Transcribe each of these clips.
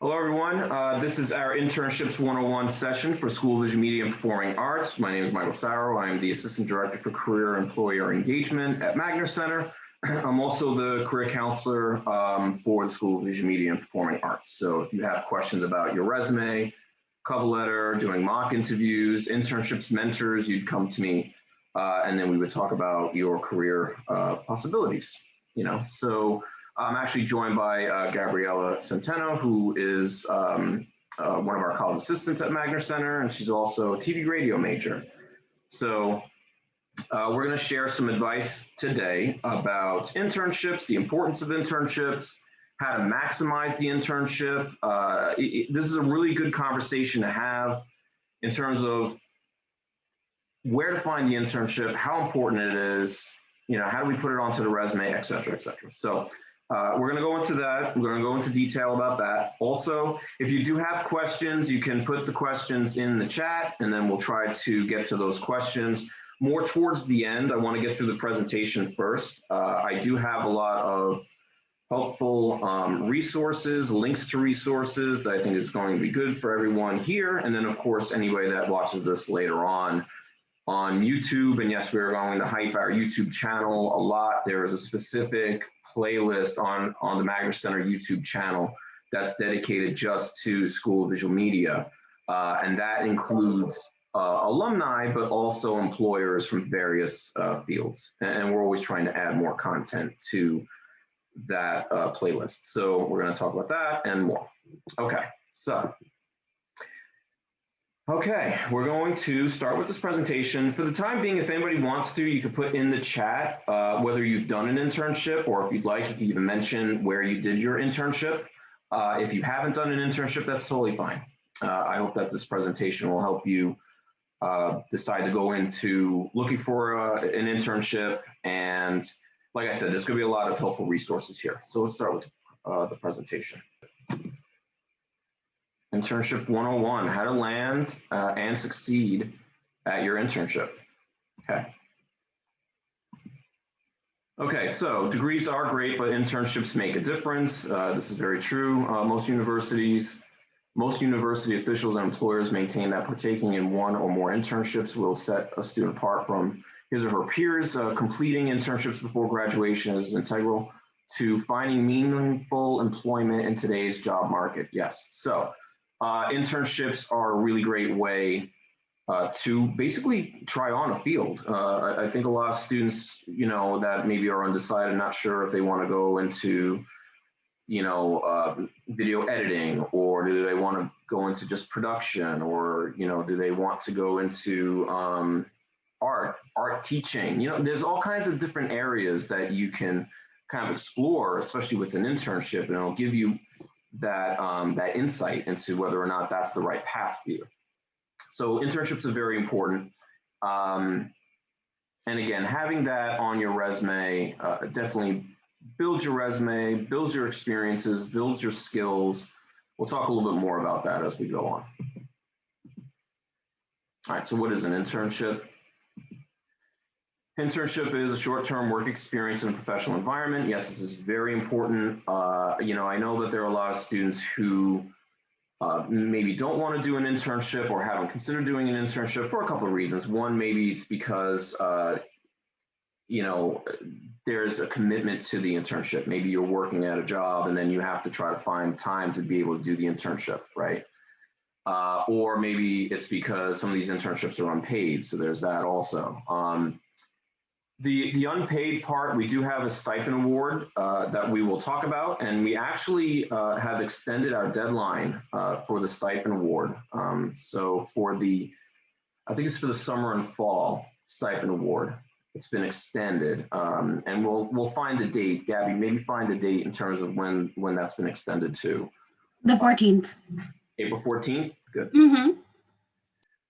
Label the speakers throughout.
Speaker 1: Hello, everyone. This is our Internships 101 session for School of Visual Media and Performing Arts. My name is Michael Sarro. I am the Assistant Director for Career Employer Engagement at Magner Center. I'm also the Career Counselor for the School of Visual Media and Performing Arts. So if you have questions about your resume, cover letter, doing mock interviews, internships, mentors, you'd come to me, and then we would talk about your career possibilities. So I'm actually joined by Gabriella Centeno, who is one of our college assistants at Magner Center, and she's also a TV radio major. So we're going to share some advice today about internships, the importance of internships, how to maximize the internship. This is a really good conversation to have in terms of where to find the internship, how important it is, how do we put it onto the resume, et cetera, et cetera. So we're going to go into that. We're going to go into detail about that. Also, if you do have questions, you can put the questions in the chat, and then we'll try to get to those questions more towards the end. I want to get through the presentation first. I do have a lot of helpful resources, links to resources that I think is going to be good for everyone here. And then, of course, anybody that watches this later on YouTube. And yes, we're going to hype our YouTube channel a lot. There is a specific playlist on the Magner Center YouTube channel that's dedicated just to School of Visual Media. And that includes alumni, but also employers from various fields. And we're always trying to add more content to that playlist. So we're going to talk about that and more. Okay, we're going to start with this presentation. For the time being, if anybody wants to, you could put in the chat whether you've done an internship, or if you'd like, you can even mention where you did your internship. If you haven't done an internship, that's totally fine. I hope that this presentation will help you decide to go into looking for an internship. And like I said, there's going to be a lot of helpful resources here. So let's start with the presentation. Internship 101, how to land and succeed at your internship. Okay, so degrees are great, but internships make a difference. This is very true. Most university officials and employers maintain that partaking in one or more internships will set a student apart from his or her peers. Completing internships before graduation is integral to finding meaningful employment in today's job market. Yes, so internships are a really great way to basically try on a field. I think a lot of students, that maybe are undecided, not sure if they want to go into, video editing, or do they want to go into just production, or, do they want to go into art teaching? There's all kinds of different areas that you can kind of explore, especially with an internship, and it'll give you that insight into whether or not that's the right path for you. So internships are very important. And again, having that on your resume definitely builds your resume, builds your experiences, builds your skills. We'll talk a little bit more about that as we go on. All right, so what is an internship? Internship is a short-term work experience in a professional environment. Yes, this is very important. I know that there are a lot of students who maybe don't want to do an internship or haven't considered doing an internship for a couple of reasons. One, maybe it's because, there's a commitment to the internship. Maybe you're working at a job and then you have to try to find time to be able to do the internship, right? Or maybe it's because some of these internships are unpaid. So there's that also. The unpaid part, we do have a stipend award that we will talk about, and we actually have extended our deadline for the stipend award. So for I think it's for the summer and fall stipend award, it's been extended, and we'll find the date. Gabby, maybe find the date in terms of when that's been extended to.
Speaker 2: The 14th.
Speaker 1: April 14th, good.
Speaker 2: Mm-hmm.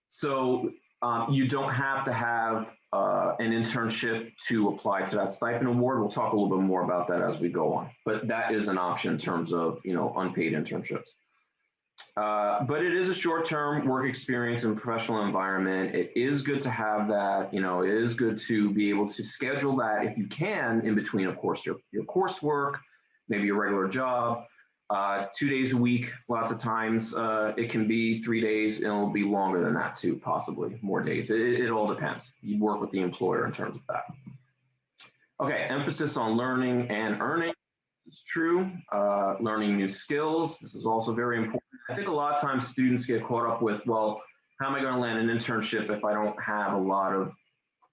Speaker 1: So you don't have to have an internship to apply to that stipend award. We'll talk a little bit more about that as we go on, but that is an option in terms of, unpaid internships. But it is a short-term work experience in a professional environment. It is good to have that, it is good to be able to schedule that if you can in between, of course, your coursework, maybe your regular job. 2 days a week, lots of times. It can be 3 days, and it'll be longer than that too, possibly more days. It all depends. You work with the employer in terms of that. Okay, emphasis on learning and earning. This is true. Learning new skills. This is also very important. I think a lot of times students get caught up with, well, how am I going to land an internship if I don't have a lot of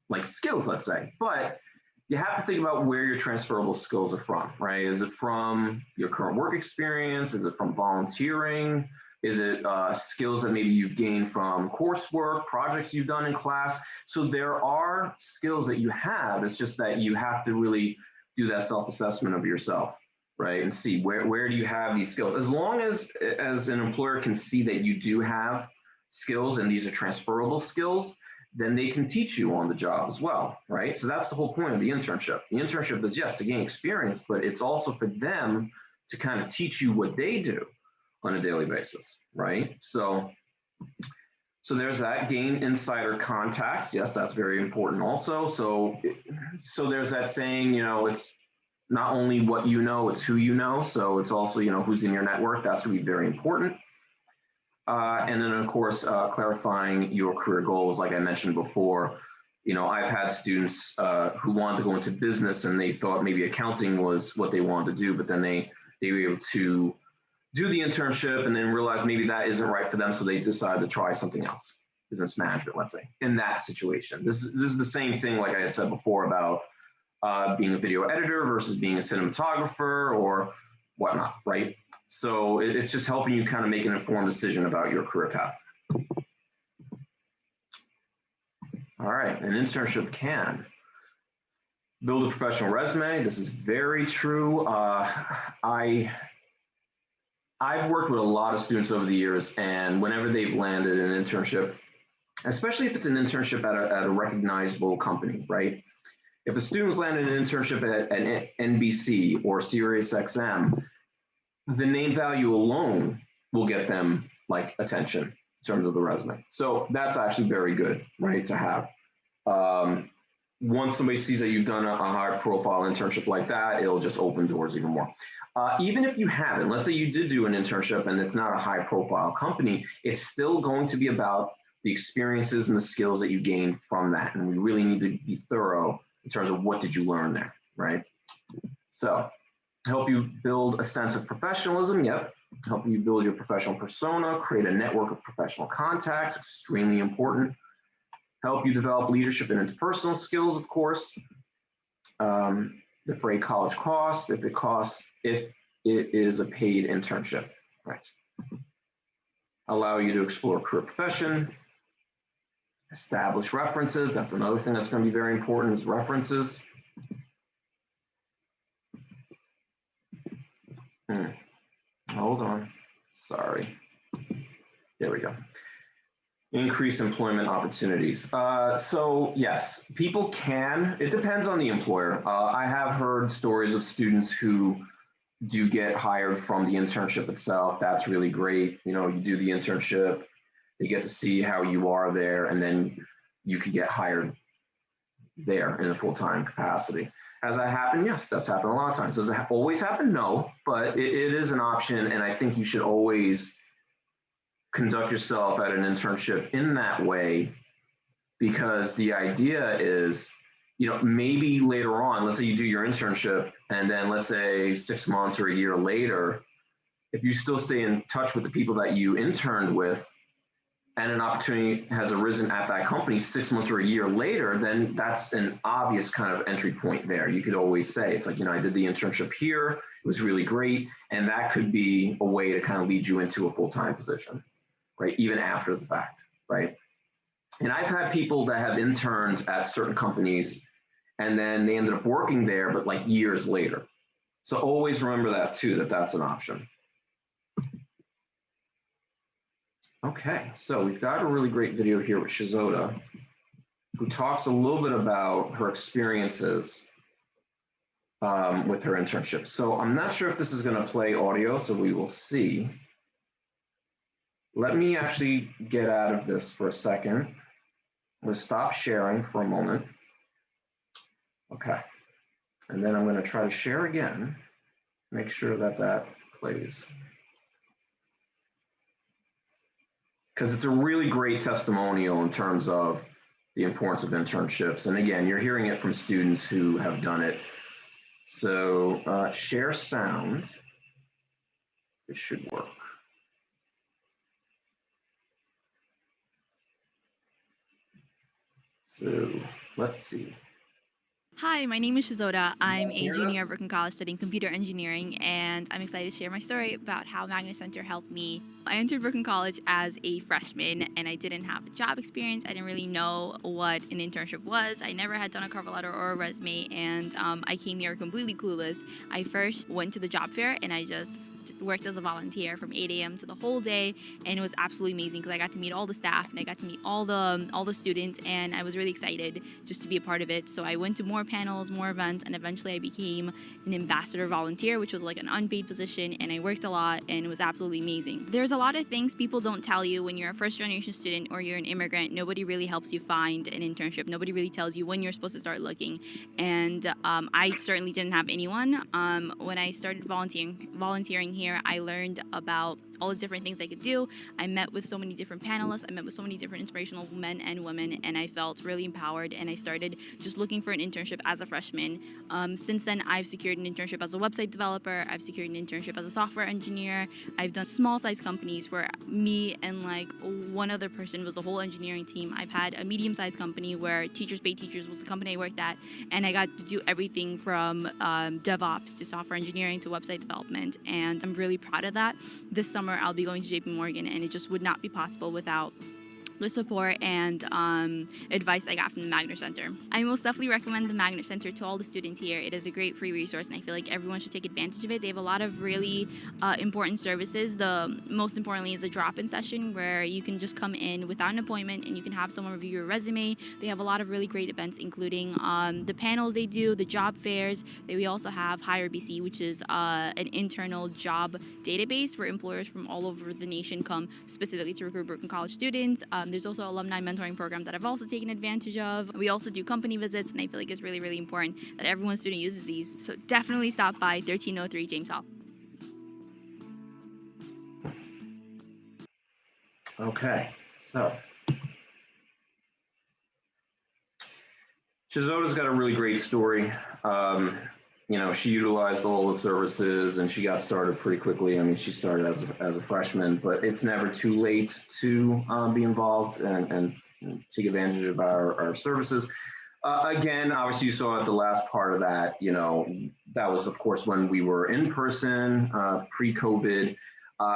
Speaker 1: like skills, let's say? But you have to think about where your transferable skills are from, right? Is it from your current work experience? Is it from volunteering? Is it skills that maybe you've gained from coursework, projects you've done in class? So there are skills that you have. It's just that you have to really do that self-assessment of yourself, right? And see where do you have these skills. As long as an employer can see that you do have skills and these are transferable skills, then they can teach you on the job as well, right? So that's the whole point of the internship. The internship is, yes, to gain experience, but it's also for them to kind of teach you what they do on a daily basis, right? So there's that, gain insider contacts. Yes, that's very important also. So there's that saying, you know, it's not only what you know, it's who you know. So it's also, you know, who's in your network. That's going to be very important. And then, of course, clarifying your career goals, like I mentioned before. You know, I've had students who wanted to go into business and they thought maybe accounting was what they wanted to do, but then they were able to do the internship and then realize maybe that isn't right for them, so they decided to try something else, business management, let's say, in that situation. This is the same thing, like I had said before, about being a video editor versus being a cinematographer or whatnot, right? So it's just helping you kind of make an informed decision about your career path. All right, an internship can build a professional resume. This is very true. I've worked with a lot of students over the years, and whenever they've landed an internship, especially if it's an internship at a recognizable company, right? If a student's landed an internship at an NBC or SiriusXM, the name value alone will get them like attention in terms of the resume. So that's actually very good, right, to have. Once somebody sees that you've done a high profile internship like that, it'll just open doors even more. Even if you haven't, let's say you did do an internship and it's not a high profile company, it's still going to be about the experiences and the skills that you gained from that. And we really need to be thorough in terms of what did you learn there, right? So help you build a sense of professionalism, yep. Help you build your professional persona, create a network of professional contacts, extremely important. Help you develop leadership and interpersonal skills, of course. Defray college costs if it is a paid internship, right? Allow you to explore career profession. Establish references. That's another thing that's going to be very important, is references. Hold on. Sorry. There we go. Increased employment opportunities. So yes, people can, it depends on the employer. I have heard stories of students who do get hired from the internship itself. That's really great. You know, you do the internship, they get to see how you are there, and then you could get hired there in a full-time capacity. Has that happened? Yes, that's happened a lot of times. Does it always happen? No, but it is an option, and I think you should always conduct yourself at an internship in that way, because the idea is, you know, maybe later on, let's say you do your internship, and then let's say 6 months or a year later, if you still stay in touch with the people that you interned with, and an opportunity has arisen at that company 6 months or a year later, then that's an obvious kind of entry point there. You could always say, it's like, you know, I did the internship here, it was really great, and that could be a way to kind of lead you into a full-time position, right? Even after the fact, right? And I've had people that have interned at certain companies and then they ended up working there, but like years later. So always remember that too, that's an option. Okay, so we've got a really great video here with Shizoda, who talks a little bit about her experiences with her internship. So I'm not sure if this is going to play audio, so we will see. Let me actually get out of this for a second. I'm going to stop sharing for a moment. Okay, and then I'm going to try to share again, make sure that that plays. plays. Because it's a really great testimonial in terms of the importance of internships. And again, you're hearing it from students who have done it. So share sound. It should work. So let's see.
Speaker 2: Hi, my name is Shizoda. I'm a junior at Brooklyn College studying computer engineering, and I'm excited to share my story about how Magna Center helped me. I entered Brooklyn College as a freshman, and I didn't have a job experience. I didn't really know what an internship was. I never had done a cover letter or a resume, and I came here completely clueless. I first went to the job fair, and I just worked as a volunteer from 8 a.m. to the whole day, and it was absolutely amazing because I got to meet all the staff and I got to meet all the students, and I was really excited just to be a part of it. So I went to more panels, more events, and eventually I became an ambassador volunteer, which was like an unpaid position, and I worked a lot, and it was absolutely amazing. There's a lot of things people don't tell you when you're a first-generation student or you're an immigrant. Nobody really helps you find an internship. Nobody really tells you when you're supposed to start looking, and I certainly didn't have anyone. When I started volunteering here, I learned about all the different things I could do. I met with so many different panelists. I met with so many different inspirational men and women, and I felt really empowered, and I started just looking for an internship as a freshman. Since then, I've secured an internship as a website developer. I've secured an internship as a software engineer. I've done small-sized companies where me and like one other person was the whole engineering team. I've had a medium-sized company where Teachers Pay Teachers was the company I worked at, and I got to do everything from DevOps to software engineering to website development, and I'm really proud of that. This summer, I'll be going to JP Morgan, and it just would not be possible without the support and advice I got from the Magna Center. I most definitely recommend the Magna Center to all the students here. It is a great free resource, and I feel like everyone should take advantage of it. They have a lot of really important services. The most importantly is a drop-in session where you can just come in without an appointment and you can have someone review your resume. They have a lot of really great events, including the panels they do, the job fairs. We also have Hire BC, which is an internal job database where employers from all over the nation come specifically to recruit Brooklyn College students. There's also an alumni mentoring program that I've also taken advantage of. We also do company visits, and I feel like it's really, really important that everyone student uses these. So definitely stop by 1303 James Hall.
Speaker 1: Okay, so Shizoda's got a really great story. She utilized all the services and she got started pretty quickly. I mean, she started as a freshman, but it's never too late to be involved and take advantage of our services. Again, obviously you saw at the last part of that, that was of course when we were in person, pre-COVID.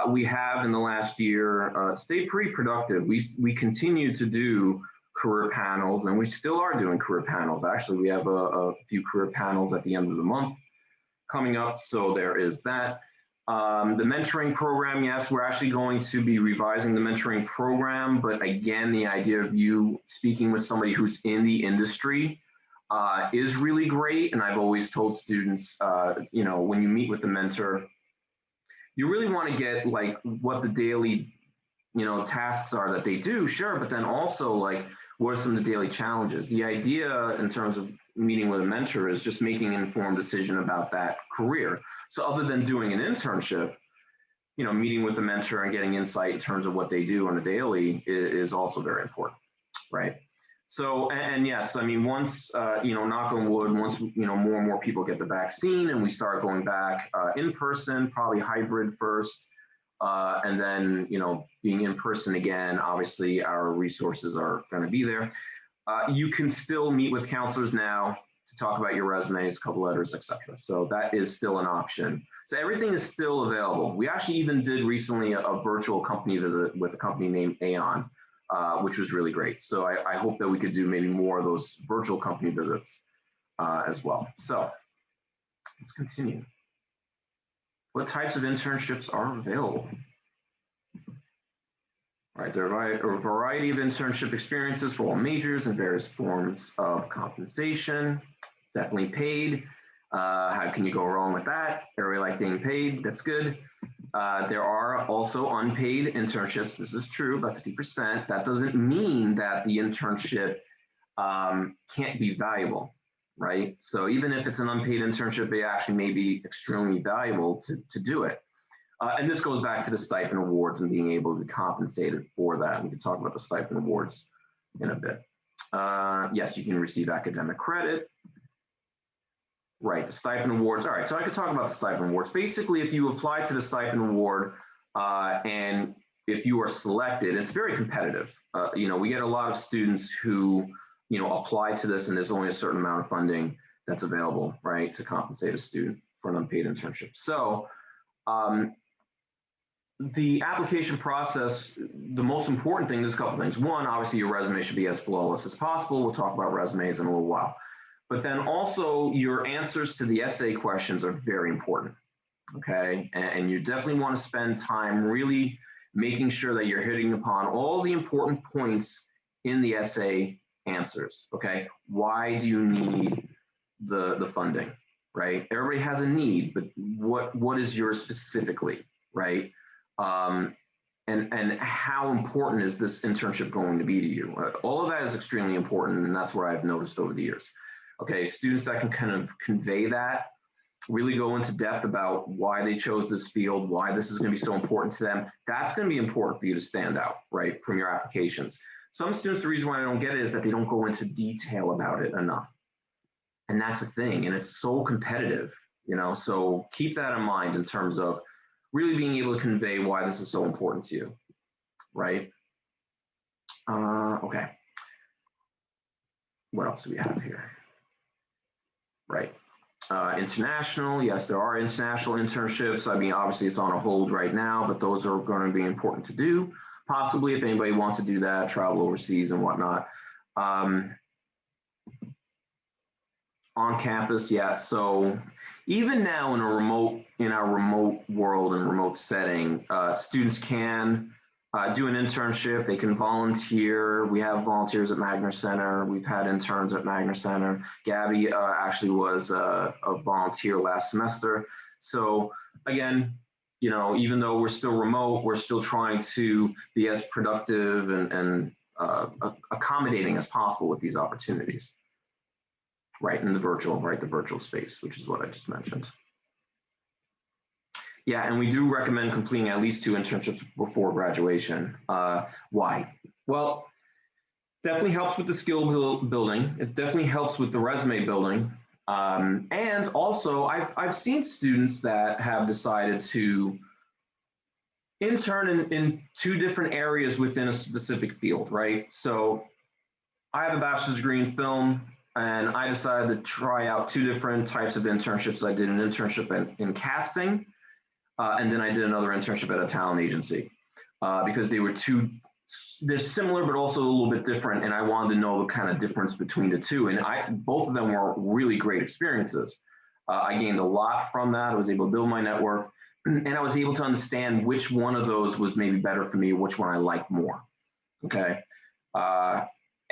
Speaker 1: We have in the last year stayed pretty productive. We continue to do career panels, and we still are doing career panels. Actually, we have a few career panels at the end of the month coming up, so there is that. The mentoring program, yes, we're actually going to be revising the mentoring program, but again, the idea of you speaking with somebody who's in the industry is really great. And I've always told students, when you meet with the mentor, you really want to get like what the daily, tasks are that they do, sure, but then also like what are some of the daily challenges? The idea in terms of meeting with a mentor is just making an informed decision about that career. So other than doing an internship, meeting with a mentor and getting insight in terms of what they do on a daily is also very important, right? So, and yes, I mean, once, knock on wood, once, more and more people get the vaccine and we start going back in person, probably hybrid first, and then, being in person again, obviously our resources are going to be there. You can still meet with counselors now to talk about your resumes, cover letters, etc. So that is still an option. So everything is still available. We actually even did recently a virtual company visit with a company named Aon, which was really great. So I hope that we could do maybe more of those virtual company visits as well. So let's continue. What types of internships are available? All right, there are a variety of internship experiences for all majors and various forms of compensation. Definitely paid. How can you go wrong with that? Everybody like being paid, that's good. There are also unpaid internships. This is true, about 50%. That doesn't mean that the internship can't be valuable, right? So even if it's an unpaid internship, they actually may be extremely valuable to do it. And this goes back to the stipend awards and being able to be compensated for that. We can talk about the stipend awards in a bit. Yes, you can receive academic credit. Right, the stipend awards. All right, so I could talk about the stipend awards. Basically, if you apply to the stipend award and if you are selected, it's very competitive. We get a lot of students who, apply to this and there's only a certain amount of funding that's available, right, to compensate a student for an unpaid internship. So the application process, the most important thing is a couple things. One, obviously your resume should be as flawless as possible. We'll talk about resumes in a little while. But then also your answers to the essay questions are very important, okay? And you definitely want to spend time really making sure that you're hitting upon all the important points in the essay answers, okay? Why do you need the funding, right? Everybody has a need, but what is yours specifically, right? And how important is this internship going to be to you? All of that is extremely important, and that's what I've noticed over the years. Okay, students that can kind of convey that, really go into depth about why they chose this field, why this is going to be so important to them, that's going to be important for you to stand out, right, from your applications. Some students, the reason why I don't get it is that they don't go into detail about it enough. And that's the thing, and it's so competitive, so keep that in mind in terms of really being able to convey why this is so important to you, right? Okay. What else do we have here? Right. International, yes, there are international internships. I mean, obviously it's on a hold right now, but those are going to be important to do. Possibly if anybody wants to do that, travel overseas and whatnot. On campus, yeah. So even now in our remote world and remote setting, students can do an internship. They can volunteer. We have volunteers at Magner Center. We've had interns at Magner Center. Gabby actually was a volunteer last semester. So again, even though we're still remote, we're still trying to be as productive and accommodating as possible with these opportunities. Right, in the virtual space, which is what I just mentioned. Yeah, and we do recommend completing at least 2 internships before graduation. Why? Well, definitely helps with the skill building. It definitely helps with the resume building. And also, I've seen students that have decided to intern in 2 different areas within a specific field, right? So I have a bachelor's degree in film, and I decided to try out 2 different types of internships. I did an internship in casting, and then I did another internship at a talent agency because they're similar, but also a little bit different. And I wanted to know the kind of difference between the 2. And both of them were really great experiences. I gained a lot from that. I was able to build my network, and I was able to understand which one of those was maybe better for me, which one I liked more. Okay.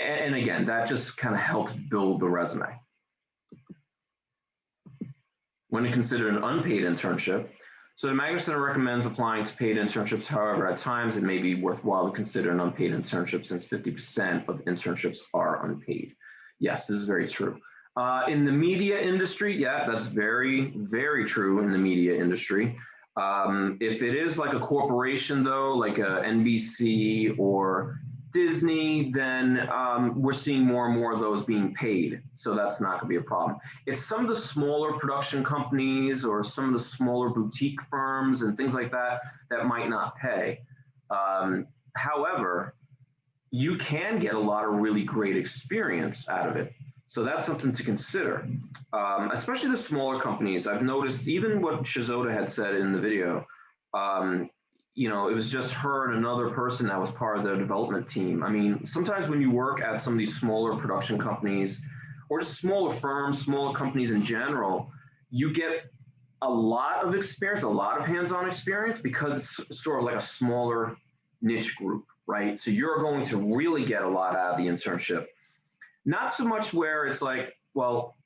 Speaker 1: And again, that just kind of helps build the resume. When to consider an unpaid internship, so the Magner Center recommends applying to paid internships. However, at times it may be worthwhile to consider an unpaid internship since 50% of internships are unpaid. Yes, this is very true. In the media industry, yeah, that's very, very true in the media industry. If it is like a corporation though, like a NBC or Disney, then we're seeing more and more of those being paid. So that's not gonna be a problem. It's some of the smaller production companies or some of the smaller boutique firms and things like that that might not pay. However, you can get a lot of really great experience out of it. So that's something to consider, especially the smaller companies. I've noticed even what Shizoda had said in the video, it was just her and another person that was part of the development team. I mean, sometimes when you work at some of these smaller production companies or just smaller firms, smaller companies in general, you get a lot of experience, a lot of hands-on experience because it's sort of like a smaller niche group, right? So you're going to really get a lot out of the internship. Not so much where it's like, well,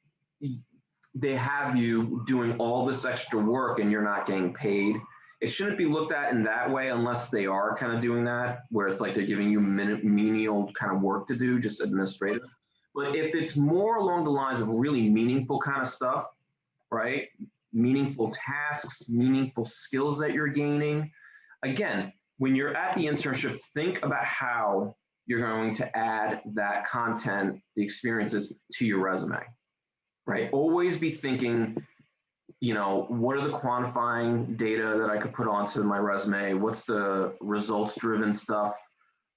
Speaker 1: they have you doing all this extra work and you're not getting paid. It shouldn't be looked at in that way unless they are kind of doing that, where it's like they're giving you menial kind of work to do, just administrative. But if it's more along the lines of really meaningful kind of stuff, right, meaningful tasks, meaningful skills that you're gaining. Again, when you're at the internship, think about how you're going to add that content, the experiences to your resume, right? Always be thinking, you know, what are the quantifying data that I could put onto my resume? What's the results-driven stuff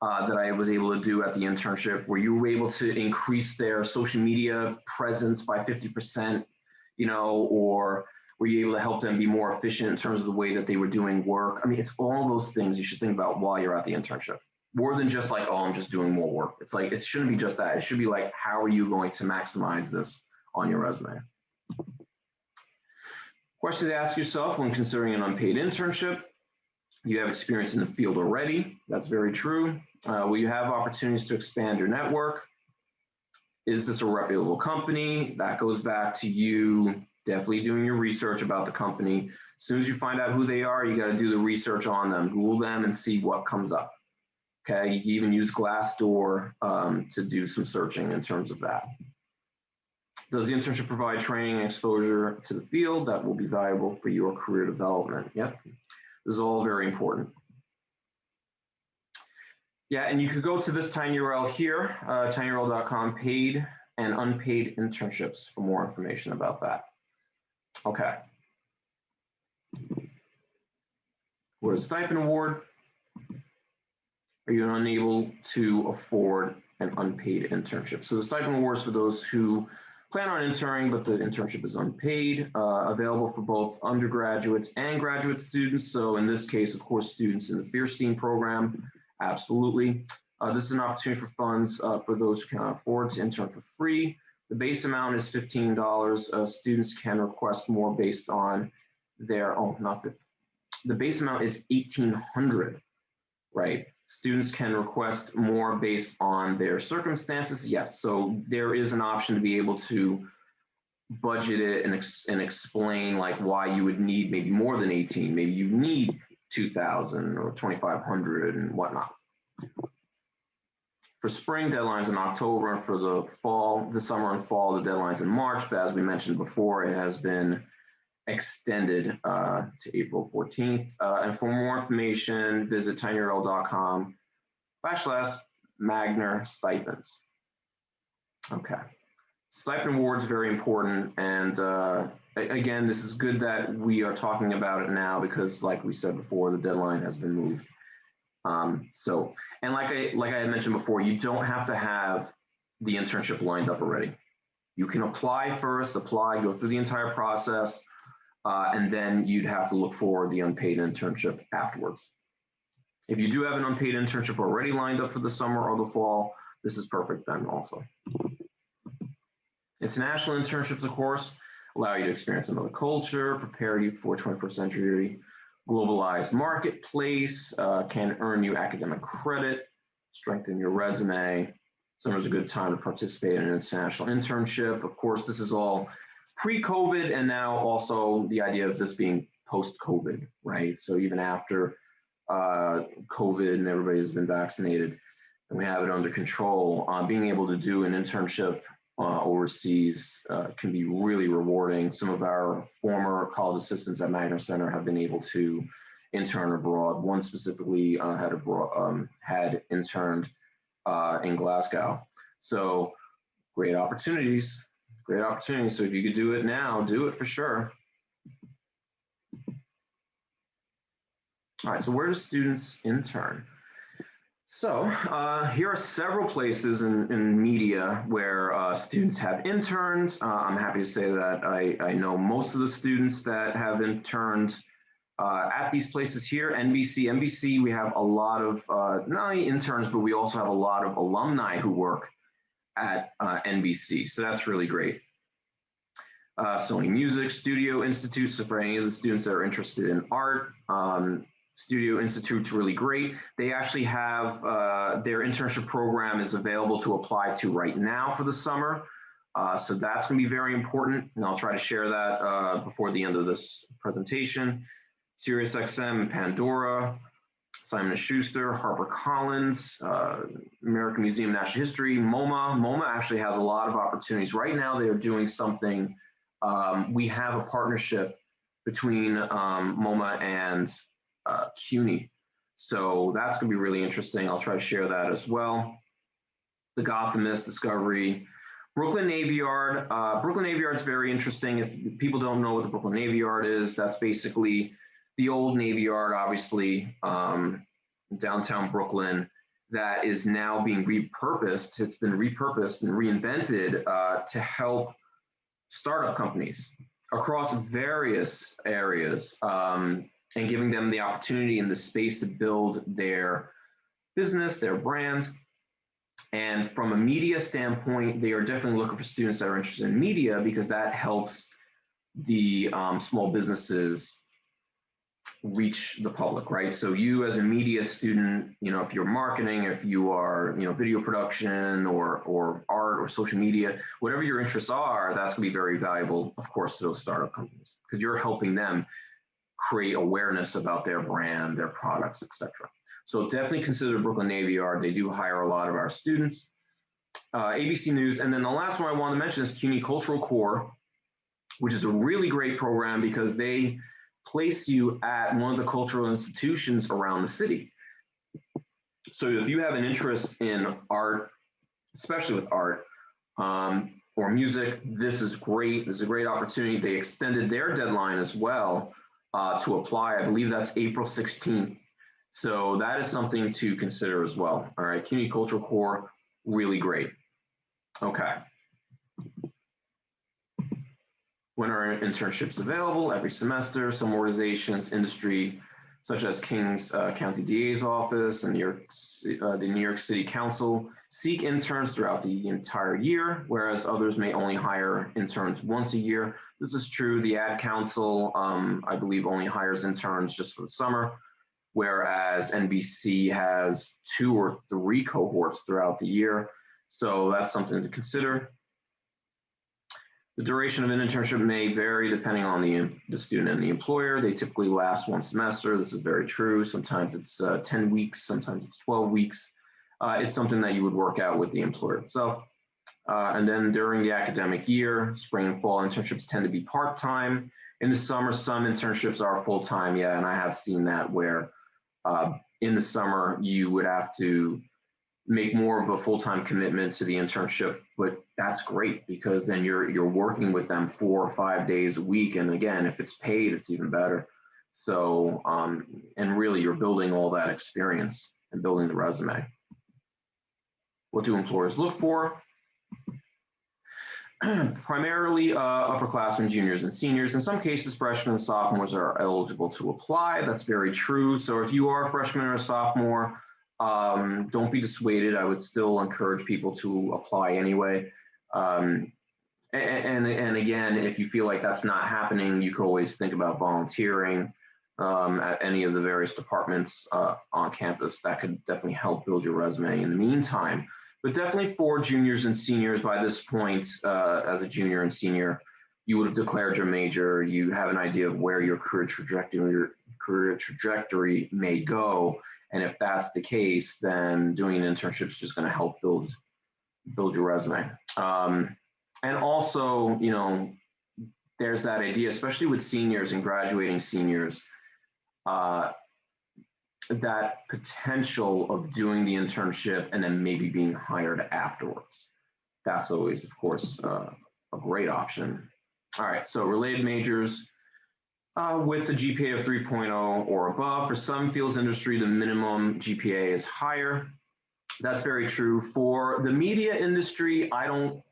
Speaker 1: that I was able to do at the internship? Were you able to increase their social media presence by 50%, you know, or were you able to help them be more efficient in terms of the way that they were doing work? I mean, it's all those things you should think about while you're at the internship. More than just like, oh, I'm just doing more work. It's like, it shouldn't be just that. It should be like, how are you going to maximize this on your resume? Question to ask yourself when considering an unpaid internship: you have experience in the field already. That's very true. Will you have opportunities to expand your network? Is this a reputable company? That goes back to you definitely doing your research about the company. As soon as you find out who they are, you got to do the research on them, Google them and see what comes up. Okay, you can even use Glassdoor to do some searching in terms of that. Does the internship provide training and exposure to the field that will be valuable for your career development? Yep, this is all very important. Yeah, and you could go to this tiny URL here, tinyurl.com, paid and unpaid internships for more information about that. Okay. What is a stipend award? Are you unable to afford an unpaid internship? So the stipend award is for those who plan on interning, but the internship is unpaid, available for both undergraduates and graduate students. So in this case, of course, students in the Fierstein program, absolutely. This is an opportunity for funds for those who cannot afford to intern for free. The base amount is $15. Students can request more based on their, the base amount is $1,800, right? Students can request more based on their circumstances. Yes, so there is an option to be able to budget it and explain like why you would need maybe more than 18. Maybe you need 2,000 or 2,500 and whatnot. For spring, deadlines in October, and for the fall, the summer and fall, the deadlines in March. But as we mentioned before, it has been extended to April 14th. And for more information, visit tinyurl.com/Magner stipends. Okay. Stipend awards, very important. And again, this is good that we are talking about it now because like we said before, the deadline has been moved. And like I had mentioned before, you don't have to have the internship lined up already. You can apply first, go through the entire process, and then you'd have to look for the unpaid internship afterwards. If you do have an unpaid internship already lined up for the summer or the fall, this is perfect then also. International internships, of course, allow you to experience another culture, prepare you for 21st century globalized marketplace, can earn you academic credit, strengthen your resume. Summer's a good time to participate in an international internship. Of course, this is all pre-COVID, and now also the idea of this being post-COVID, right? So even after COVID and everybody has been vaccinated and we have it under control, being able to do an internship overseas can be really rewarding. Some of our former college assistants at Magner Center have been able to intern abroad. One specifically had interned in Glasgow. So great opportunities. So if you could do it now, do it for sure. All right, so where do students intern? So here are several places in media where students have interned. I'm happy to say that I know most of the students that have interned at these places here. NBC, we have a lot of not only interns, but we also have a lot of alumni who work at NBC. So that's really great. Sony Music, Studio Institute. So for any of the students that are interested in art, Studio Institute's really great. They actually have their internship program is available to apply to right now for the summer. So that's going to be very important. And I'll try to share that before the end of this presentation. SiriusXM, Pandora, Simon & Schuster, HarperCollins, American Museum of Natural History, MoMA. MoMA actually has a lot of opportunities. Right now, they are doing something. We have a partnership between MoMA and CUNY. So that's going to be really interesting. I'll try to share that as well. The Gothamist, Discovery, Brooklyn Navy Yard. Brooklyn Navy Yard is very interesting. If people don't know what the Brooklyn Navy Yard is, that's basically the old Navy Yard, obviously, downtown Brooklyn, that is now being repurposed. It's been repurposed and reinvented to help startup companies across various areas, and giving them the opportunity and the space to build their business, their brand. And from a media standpoint, they are definitely looking for students that are interested in media, because that helps the small businesses reach the public, right? So you as a media student, if you're marketing, if you are, video production or art or social media, whatever your interests are, that's gonna be very valuable, of course, to those startup companies, because you're helping them create awareness about their brand, their products, etc. So definitely consider Brooklyn Navy Yard. They do hire a lot of our students. ABC News, and then the last one I want to mention is CUNY Cultural Corps, which is a really great program because they place you at one of the cultural institutions around the city. So if you have an interest in art, especially with art, or music, this is great. This is a great opportunity. They extended their deadline as well to apply. I believe that's April 16th. So that is something to consider as well. All right, CUNY Cultural Corps, really great. Okay. When are internships available? Every semester. Some organizations, industry, such as Kings County DA's office and the New York City Council, seek interns throughout the entire year, whereas others may only hire interns once a year. This is true. The Ad Council, I believe, only hires interns just for the summer, whereas NBC has 2 or 3 cohorts throughout the year. So that's something to consider. The duration of an internship may vary depending on the student and the employer. They typically last 1 semester. This is very true. Sometimes it's 10 weeks, sometimes it's 12 weeks. It's something that you would work out with the employer itself. And then during the academic year, spring and fall internships tend to be part-time. In the summer, some internships are full-time, yeah, and I have seen that where in the summer you would have to make more of a full-time commitment to the internship, but that's great because then you're working with them 4 or 5 days a week, and again, if it's paid, it's even better. So, and really, you're building all that experience and building the resume. What do employers look for? Primarily upperclassmen, juniors, and seniors. In some cases, freshmen and sophomores are eligible to apply. That's very true. So if you are a freshman or a sophomore, don't be dissuaded. I would still encourage people to apply anyway. And again, if you feel like that's not happening, you can always think about volunteering at any of the various departments on campus. That could definitely help build your resume in the meantime. But definitely for juniors and seniors, by this point, as a junior and senior, you would have declared your major. You have an idea of where your career trajectory may go. And if that's the case, then doing an internship is just going to help build your resume. And also, there's that idea, especially with seniors and graduating seniors, that potential of doing the internship and then maybe being hired afterwards. That's always, of course, a great option. All right, so related majors. With a GPA of 3.0 or above. For some fields industry, the minimum GPA is higher. That's very true. For the media industry, I don't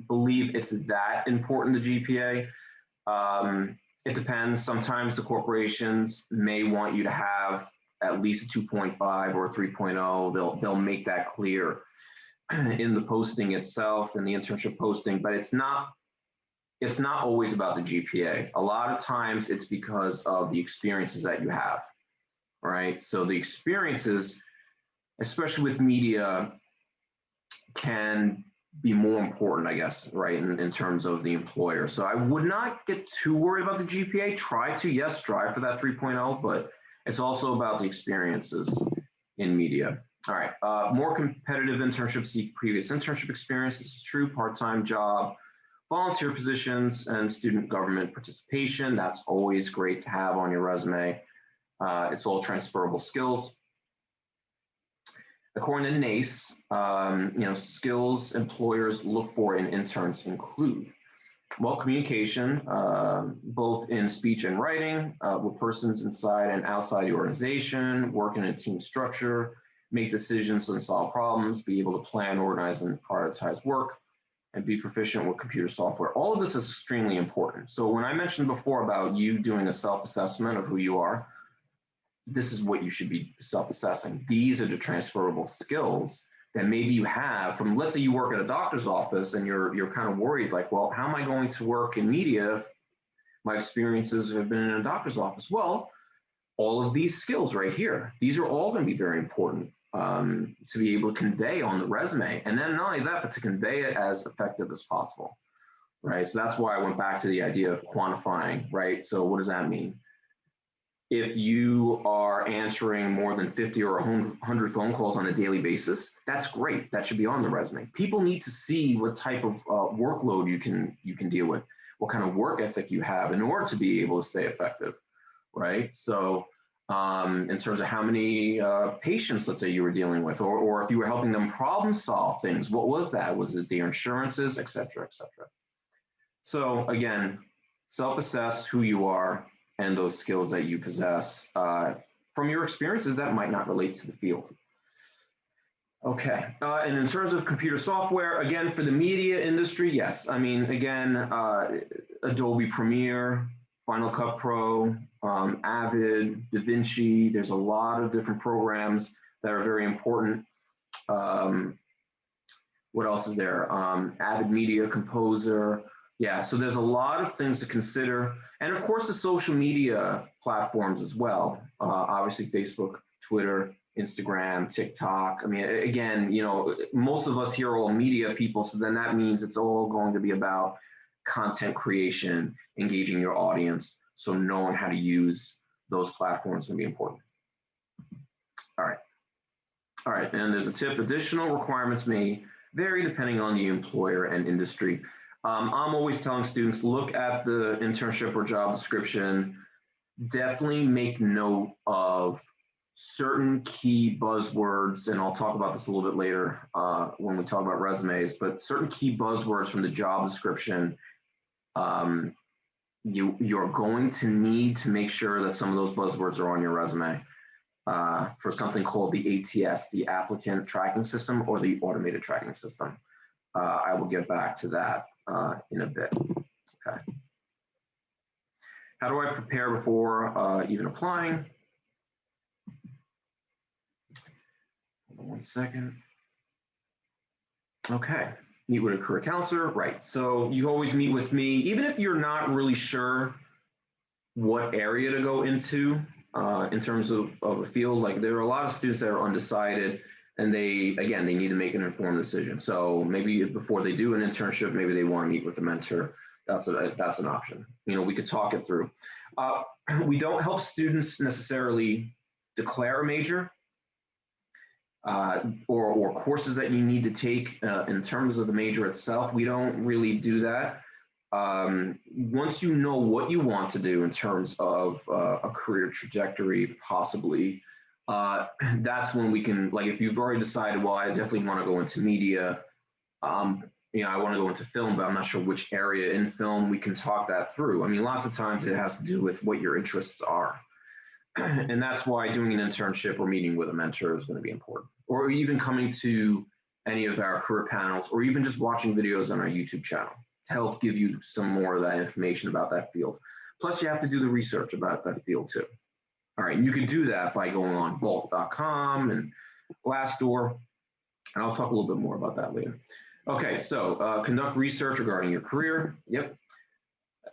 Speaker 1: believe it's that important, the GPA. It depends. Sometimes the corporations may want you to have at least a 2.5 or a 3.0. They'll make that clear in the posting itself, in the internship posting, but it's not always about the GPA. A lot of times it's because of the experiences that you have, right? So the experiences, especially with media, can be more important, I guess, right, in terms of the employer. So I would not get too worried about the GPA. Yes, strive for that 3.0, but it's also about the experiences in media. All right, more competitive internships seek previous internship experience. This is true, part-time job, volunteer positions and student government participation. That's always great to have on your resume. It's all transferable skills. According to NACE, skills employers look for in interns include, well, communication, both in speech and writing, with persons inside and outside the organization, work in a team structure, make decisions and solve problems, be able to plan, organize, and prioritize work, and be proficient with computer software. All of this is extremely important. So when I mentioned before about you doing a self-assessment of who you are, this is what you should be self-assessing. These are the transferable skills that maybe you have from, let's say you work at a doctor's office and you're kind of worried, like, well, how am I going to work in media if my experiences have been in a doctor's office? Well, all of these skills right here, these are all going to be very important to be able to convey on the resume. And then not only that, but to convey it as effective as possible, right? So that's why I went back to the idea of quantifying, right? So what does that mean? If you are answering more than 50 or 100 phone calls on a daily basis, that's great. That should be on the resume. People need to see what type of workload you can deal with, what kind of work ethic you have in order to be able to stay effective, right? So in terms of how many patients, let's say, you were dealing with, or if you were helping them problem solve things, what was that? Was it their insurances, et cetera, et cetera? So again, self-assess who you are and those skills that you possess from your experiences that might not relate to the field. Okay, and in terms of computer software, again, for the media industry, yes. I mean, again, Adobe Premiere, Final Cut Pro, Avid, DaVinci, there's a lot of different programs that are very important. What else is there? Avid Media Composer. Yeah, so there's a lot of things to consider. And of course, the social media platforms as well. Obviously, Facebook, Twitter, Instagram, TikTok. I mean, again, most of us here are all media people, so then that means it's all going to be about content creation, engaging your audience. So knowing how to use those platforms is going to be important. All right, and there's a tip. Additional requirements may vary depending on the employer and industry. I'm always telling students, look at the internship or job description, definitely make note of certain key buzzwords, and I'll talk about this a little bit later when we talk about resumes, but certain key buzzwords from the job description, you're going to need to make sure that some of those buzzwords are on your resume for something called the ATS, the Applicant Tracking System, or the Automated Tracking System. I will get back to that in a bit. Okay. How do I prepare before even applying? Hold on one second. Okay, meet with a career counselor, right? So you always meet with me, even if you're not really sure what area to go into in terms of a field. Like, there are a lot of students that are undecided, and they need to make an informed decision. So maybe before they do an internship, maybe they want to meet with a mentor. That's an option. We could talk it through. We don't help students necessarily declare a major or courses that you need to take in terms of the major itself. We don't really do that. Once you know what you want to do in terms of a career trajectory, possibly, that's when we can, like, if you've already decided, well, I definitely want to go into media, I want to go into film, but I'm not sure which area in film, we can talk that through. I mean, lots of times it has to do with what your interests are. And that's why doing an internship or meeting with a mentor is going to be important. Or even coming to any of our career panels, or even just watching videos on our YouTube channel to help give you some more of that information about that field. Plus, you have to do the research about that field too. All right, and you can do that by going on Vault.com and Glassdoor, and I'll talk a little bit more about that later. Okay, so conduct research regarding your career. Yep.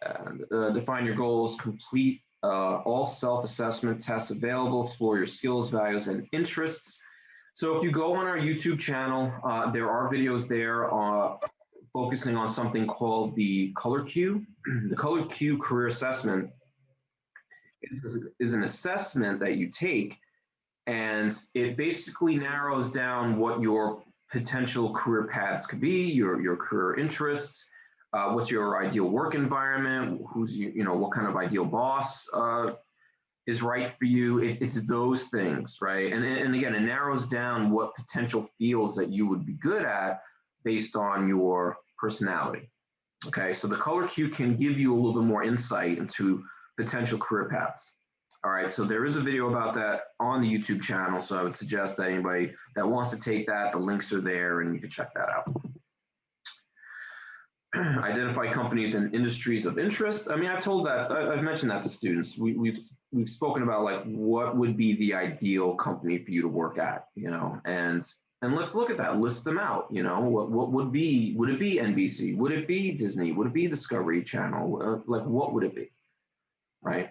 Speaker 1: And define your goals, complete all self-assessment tests available, explore your skills, values, and interests. So if you go on our YouTube channel, there are videos there focusing on something called the Color Q. The Color Q career assessment is an assessment that you take, and it basically narrows down what your potential career paths could be, your career interests. What's your ideal work environment? Who's what kind of ideal boss is right for you? It's those things, right? And again, it narrows down what potential fields that you would be good at based on your personality. Okay, so the color cue can give you a little bit more insight into potential career paths. All right, so there is a video about that on the YouTube channel, so I would suggest that anybody that wants to take that, the links are there and you can check that out. Identify companies and industries of interest. I mean, I've mentioned that to students. We've spoken about like what would be the ideal company for you to work at, and let's look at that, list them out, what would it be NBC? Would it be Disney? Would it be Discovery Channel? Like what would it be, right?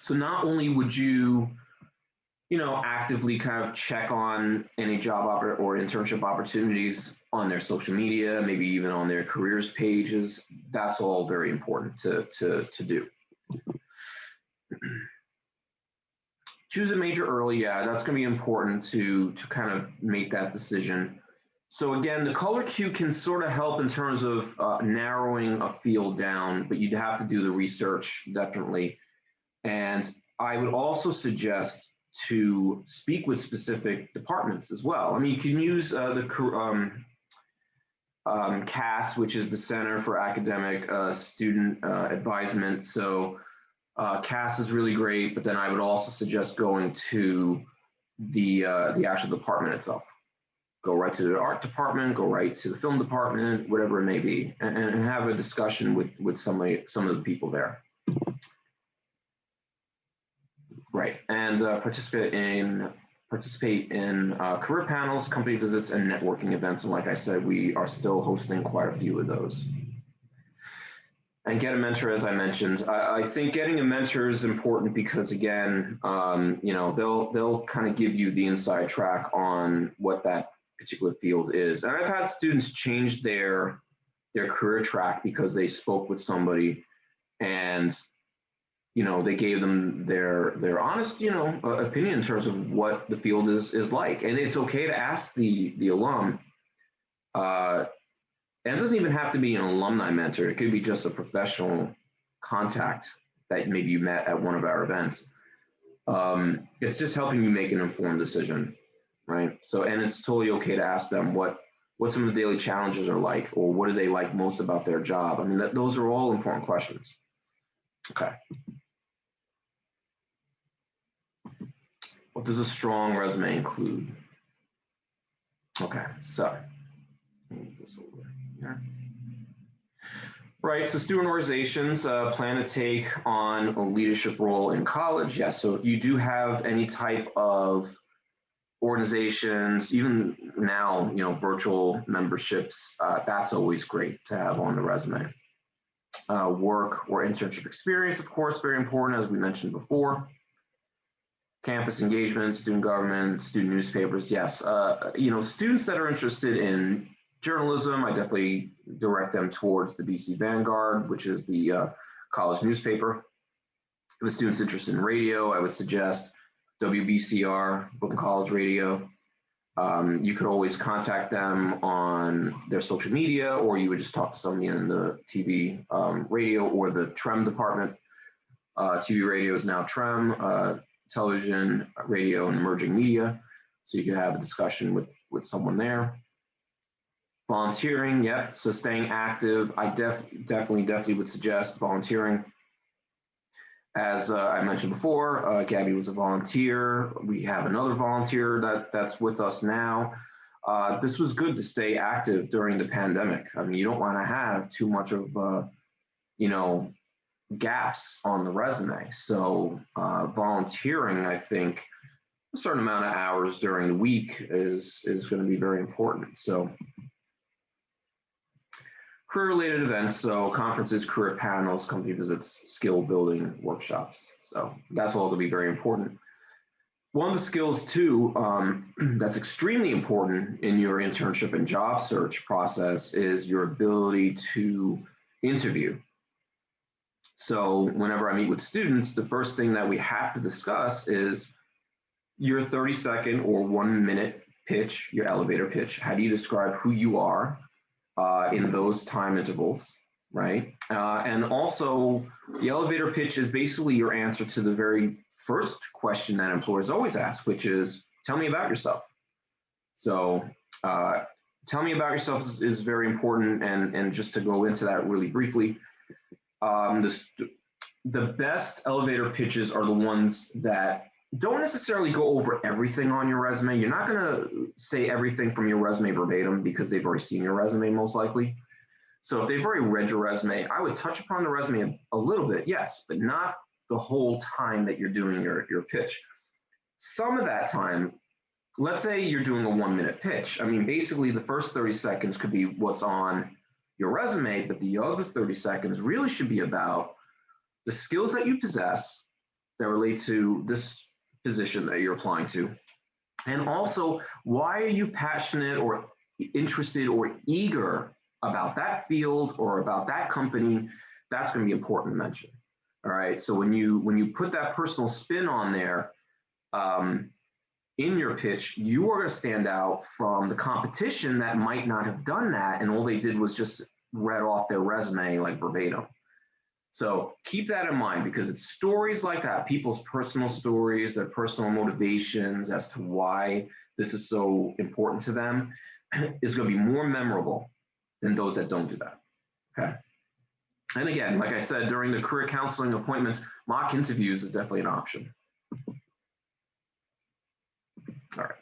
Speaker 1: So not only would you, actively kind of check on any job or internship opportunities on their social media, maybe even on their careers pages. That's all very important to do. Choose a major early. Yeah, that's going to be important to kind of make that decision. So again, the color cue can sort of help in terms of narrowing a field down, but you'd have to do the research definitely. And I would also suggest to speak with specific departments as well. I mean, you can use the CAS, which is the Center for Academic Student Advisement. So CAS is really great, but then I would also suggest going to the actual department itself. Go right to the art department, go right to the film department, whatever it may be, and have a discussion with some of the people there. Right, and participate in career panels, company visits, and networking events. And like I said, we are still hosting quite a few of those. And get a mentor, as I mentioned. I think getting a mentor is important because, again, they'll kind of give you the inside track on what that particular field is. And I've had students change their career track because they spoke with somebody and they gave them their honest, opinion in terms of what the field is like. And it's okay to ask the alum. And it doesn't even have to be an alumni mentor. It could be just a professional contact that maybe you met at one of our events. It's just helping you make an informed decision, right? So, and it's totally okay to ask them what some of the daily challenges are like, or what do they like most about their job? I mean, those are all important questions. Okay. What does a strong resume include? Okay, so move this over here. Right, so student organizations plan to take on a leadership role in college. Yes, so if you do have any type of organizations, even now, virtual memberships, that's always great to have on the resume. Work or internship experience, of course, very important, as we mentioned before. Campus engagement, student government, student newspapers, yes. Students that are interested in journalism, I definitely direct them towards the BC Vanguard, which is the college newspaper. If a student's interested in radio, I would suggest WBCR, Brooklyn College Radio. You could always contact them on their social media, or you would just talk to somebody in the TV, radio, or the TREM department. TV radio is now TREM. Television, radio, and emerging media. So you can have a discussion with someone there. Volunteering, yep. So staying active, I definitely would suggest volunteering. As I mentioned before, Gabby was a volunteer. We have another volunteer that's with us now. This was good to stay active during the pandemic. I mean, you don't want to have too much of, gaps on the resume. So volunteering, I think, a certain amount of hours during the week is going to be very important. So career-related events, so conferences, career panels, company visits, skill building workshops. So that's all going to be very important. One of the skills too that's extremely important in your internship and job search process is your ability to interview. So whenever I meet with students, the first thing that we have to discuss is your 30-second or 1-minute pitch, your elevator pitch. How do you describe who you are in those time intervals? right? And also, the elevator pitch is basically your answer to the very first question that employers always ask, which is, tell me about yourself. So tell me about yourself is very important. And just to go into that really briefly, the best elevator pitches are the ones that don't necessarily go over everything on your resume. You're not going to say everything from your resume verbatim because they've already seen your resume most likely. So if they've already read your resume, I would touch upon the resume a little bit, yes, but not the whole time that you're doing your pitch. Some of that time, let's say you're doing a 1-minute pitch. I mean, basically the first 30 seconds could be what's on your resume, but the other 30 seconds really should be about the skills that you possess that relate to this position that you're applying to. And also, why are you passionate or interested or eager about that field or about that company? That's going to be important to mention. All right. So when you put that personal spin on there in your pitch, you are going to stand out from the competition that might not have done that, and all they did was just read off their resume like verbatim. So keep that in mind, because it's stories like that, people's personal stories, their personal motivations as to why this is so important to them, is going to be more memorable than those that don't do that. Okay. And again, like I said, during the career counseling appointments, mock interviews is definitely an option. All right.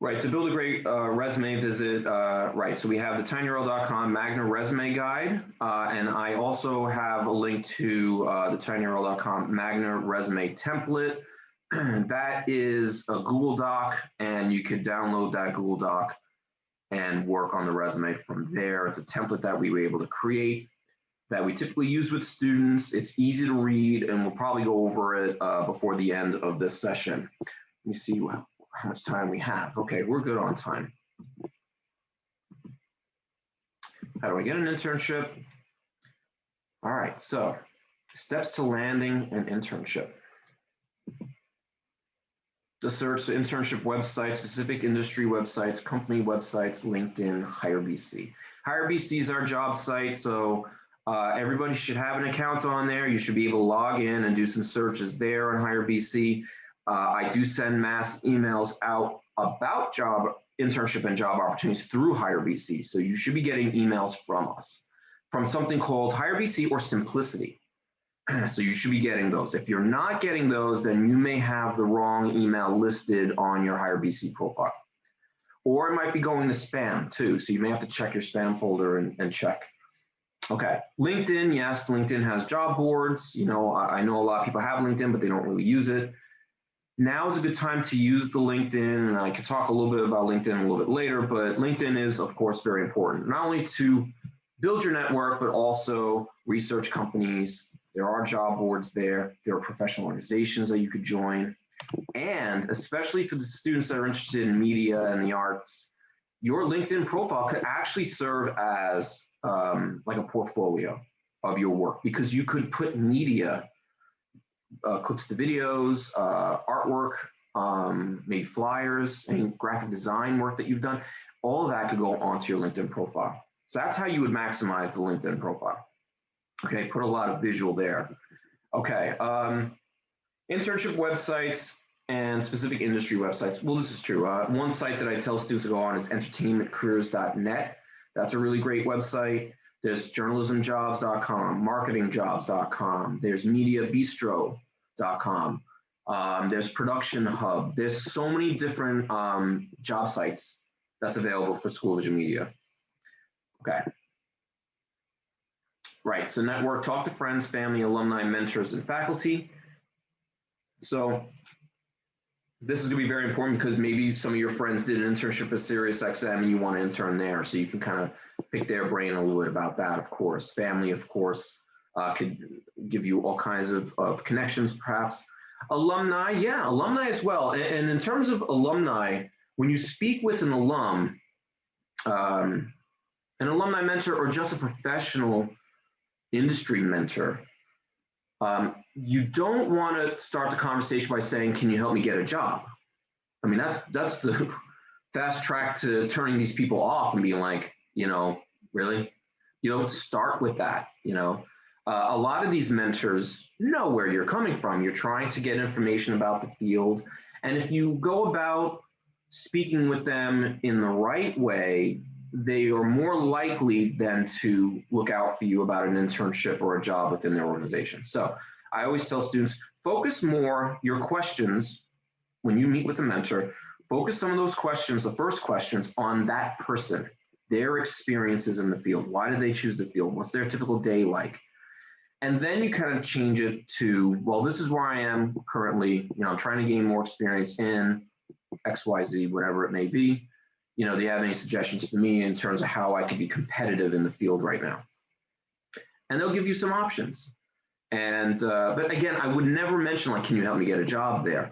Speaker 1: Right, to build a great resume, visit, right, so we have the tinyurl.com Magna Resume Guide, and I also have a link to the tinyurl.com Magna Resume Template. That is a Google Doc, and you could download that Google Doc and work on the resume from there. It's a template that we were able to create that we typically use with students. It's easy to read, and we'll probably go over it before the end of this session. Let me see how much time we have. Okay, we're good on time. How do I get an internship? All right, so steps to landing an internship. The search the internship websites, specific industry websites, company websites, LinkedIn, HireBC. HireBC is our job site, so everybody should have an account on there. You should be able to log in and do some searches there on HireBC. I do send mass emails out about internship and job opportunities through HireBC. So you should be getting emails from us, from something called HireBC or Simplicity. So you should be getting those. If you're not getting those, then you may have the wrong email listed on your HireBC profile. Or it might be going to spam too. So you may have to check your spam folder and check. Okay, LinkedIn, yes, LinkedIn has job boards. You know, I know a lot of people have LinkedIn, but they don't really use it. Now is a good time to use the LinkedIn, and I could talk a little bit about LinkedIn a little bit later, but LinkedIn is, of course, very important, not only to build your network, but also research companies. There are job boards there. There are professional organizations that you could join. And especially for the students that are interested in media and the arts, your LinkedIn profile could actually serve as like a portfolio of your work, because you could put media, clips to videos, artwork, maybe flyers, any graphic design work that you've done. All of that could go onto your LinkedIn profile. So that's how you would maximize the LinkedIn profile. Okay, put a lot of visual there. Okay, internship websites and specific industry websites. Well, this is true. One site that I tell students to go on is entertainmentcareers.net. That's a really great website. There's journalismjobs.com, marketingjobs.com. There's mediabistro.com. There's Production Hub. There's so many different job sites that's available for Schoology Media. Okay. Right, so network, talk to friends, family, alumni, mentors, and faculty. So this is gonna be very important because maybe some of your friends did an internship at SiriusXM and you want to intern there, so you can kind of pick their brain a little bit about that, of course. Family, of course, could give you all kinds of connections, perhaps. Alumni, yeah, alumni as well. And in terms of alumni, when you speak with an alum, an alumni mentor, or just a professional industry mentor, you don't want to start the conversation by saying, can you help me get a job? I mean, that's the fast track to turning these people off and being like, you know, really? start with that. A lot of these mentors know where you're coming from. You're trying to get information about the field. And if you go about speaking with them in the right way, they are more likely than to look out for you about an internship or a job within their organization. So I always tell students, focus more your questions when you meet with a mentor, focus some of those questions, the first questions, on that person, their experiences in the field. Why did they choose the field? What's their typical day like? And then you kind of change it to, well, this is where I am currently. I'm trying to gain more experience in XYZ, whatever it may be. Do you have any suggestions for me in terms of how I could be competitive in the field right now? And they'll give you some options. And but again, I would never mention like, can you help me get a job there?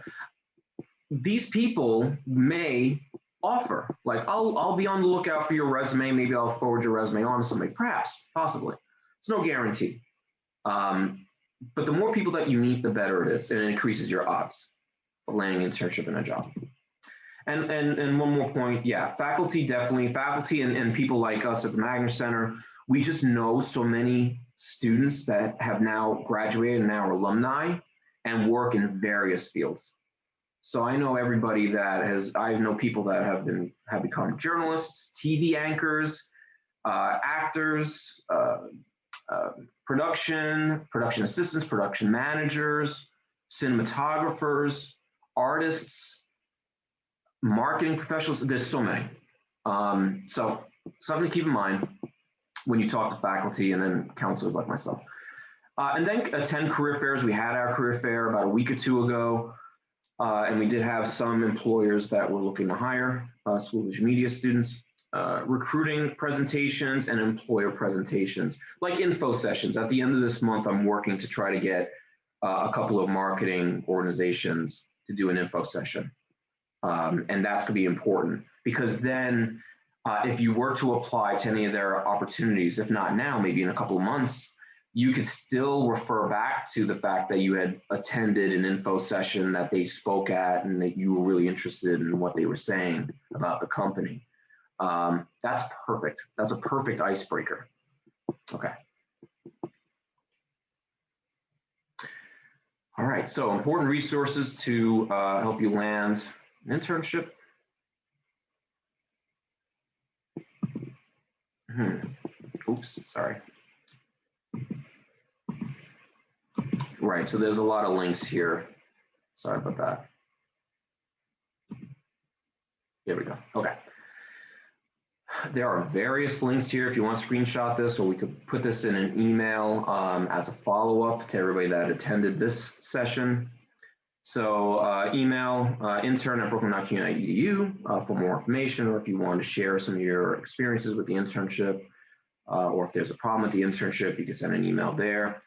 Speaker 1: These people may offer, like, I'll be on the lookout for your resume. Maybe I'll forward your resume on to somebody, perhaps, possibly. It's no guarantee. But the more people that you meet, the better it is, and it increases your odds of landing an internship in a job. And one more point, yeah, faculty and people like us at the Magner Center, we just know so many students that have now graduated and now are alumni and work in various fields. So I know everybody I know people that have become journalists, TV anchors, actors, production assistants, production managers, cinematographers, artists, marketing professionals. There's so many. So something to keep in mind when you talk to faculty and then counselors like myself. And then attend career fairs. We had our career fair about a week or two ago. And we did have some employers that were looking to hire school vision media students, recruiting presentations and employer presentations, like info sessions. At the end of this month, I'm working to try to get a couple of marketing organizations to do an info session. And that's going to be important because then if you were to apply to any of their opportunities, if not now, maybe in a couple of months, you could still refer back to the fact that you had attended an info session that they spoke at and that you were really interested in what they were saying about the company. That's perfect. That's a perfect icebreaker. Okay. All right, so important resources to help you land an internship. Oops, sorry. Right, so there's a lot of links here. Sorry about that. Here we go, okay. There are various links here if you want to screenshot this, or we could put this in an email as a follow-up to everybody that attended this session. So email intern@brooklyn.cu.edu for more information, or if you want to share some of your experiences with the internship, or if there's a problem with the internship, you can send an email there.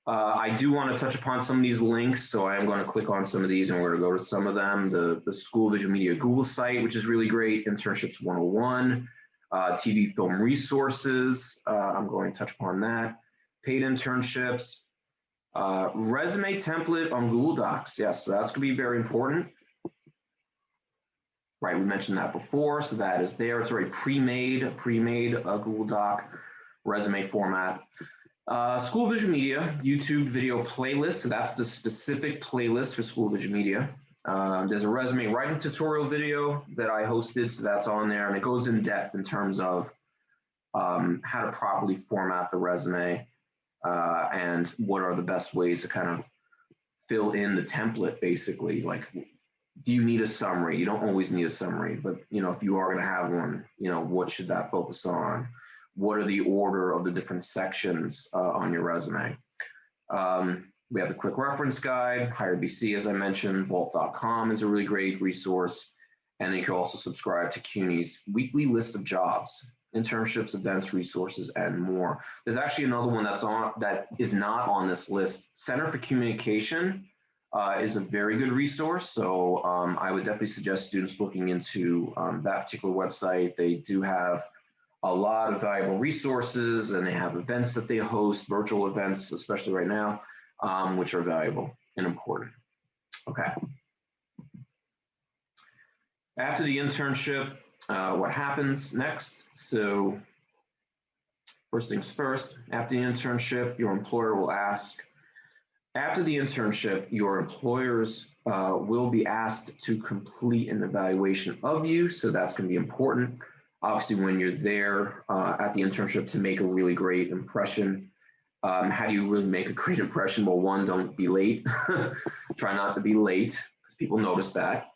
Speaker 1: I do want to touch upon some of these links, so I am going to click on some of these and we're going to go to some of them. The School Visual Media Google site, which is really great, Internships 101, TV Film Resources, I'm going to touch upon that, paid internships, resume template on Google Docs. Yes, so that's going to be very important. Right, we mentioned that before, so that is there. It's already pre-made Google Doc resume format. School Vision Media YouTube video playlist. So that's the specific playlist for School Vision Media. There's a resume writing tutorial video that I hosted, so that's on there, and it goes in depth in terms of how to properly format the resume and what are the best ways to kind of fill in the template, basically. Like, do you need a summary? You don't always need a summary, but if you are going to have one, what should that focus on? What are the order of the different sections on your resume? We have the quick reference guide, Hire BC, as I mentioned, vault.com is a really great resource. And you can also subscribe to CUNY's weekly list of jobs, internships, events, resources, and more. There's actually another one that is not on this list. Center for Communication is a very good resource. So I would definitely suggest students looking into that particular website. They do have a lot of valuable resources, and they have events that they host, virtual events, especially right now, which are valuable and important. Okay. After the internship, what happens next? So First things first, after the internship, your employer will ask, after the internship, your employers will be asked to complete an evaluation of you. So that's going to be important. Obviously, when you're there at the internship to make a really great impression. How do you really make a great impression? Well, one, don't be late. Try not to be late because people notice that.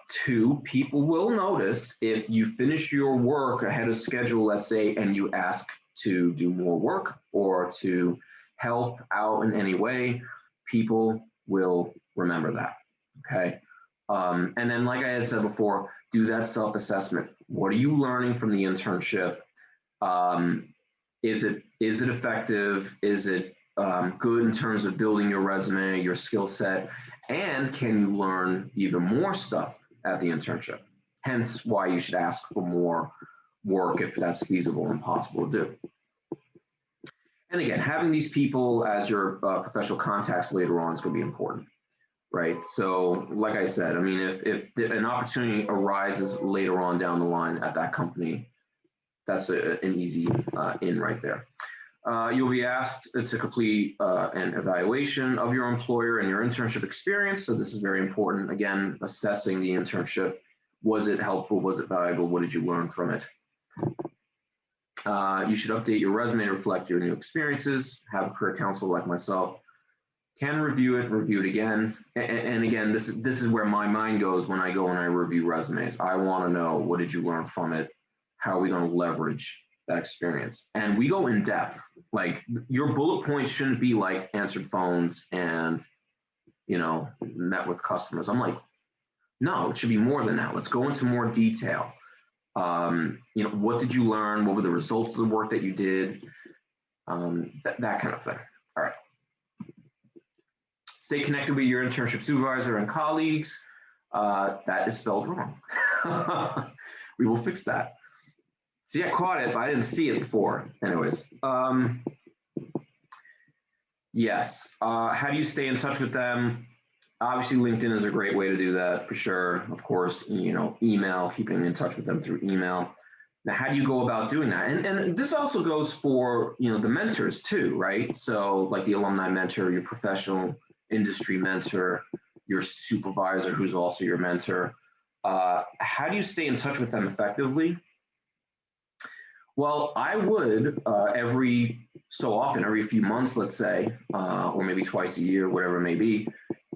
Speaker 1: Two, people will notice if you finish your work ahead of schedule, let's say, and you ask to do more work or to help out in any way, people will remember that, okay? And then, like I had said before, do that self-assessment. What are you learning from the internship? Is it effective? Is it good in terms of building your resume, your skill set? And can you learn even more stuff at the internship? Hence why you should ask for more work if that's feasible and possible to do. And again, having these people as your professional contacts later on is going to be important, right? So like I said, I mean, if an opportunity arises later on down the line at that company, that's an easy in right there. You'll be asked to complete an evaluation of your employer and your internship experience. So this is very important. Again, assessing the internship. Was it helpful? Was it valuable? What did you learn from it? You should update your resume to reflect your new experiences. Have a career counselor like myself can review it again. And again, this is where my mind goes when I go and I review resumes. I want to know, what did you learn from it? How are we going to leverage that experience? And we go in depth. Like, your bullet points shouldn't be like answered phones and, you know, met with customers. I'm like, no, it should be more than that. Let's go into more detail. You know, what did you learn? What were the results of the work that you did? That kind of thing. All right. Stay connected with your internship supervisor and colleagues. That is spelled wrong. We will fix that. See, I caught it, but I didn't see it before. Anyways, yes. How do you stay in touch with them? Obviously, LinkedIn is a great way to do that for sure. Of course, you know, email, keeping in touch with them through email. Now, how do you go about doing that? And this also goes for, you know, the mentors too, right? So like the alumni mentor, your professional industry mentor, your supervisor who's also your mentor. How do you stay in touch with them effectively? Well, I would every so often, every few months, let's say, or maybe twice a year, whatever it may be,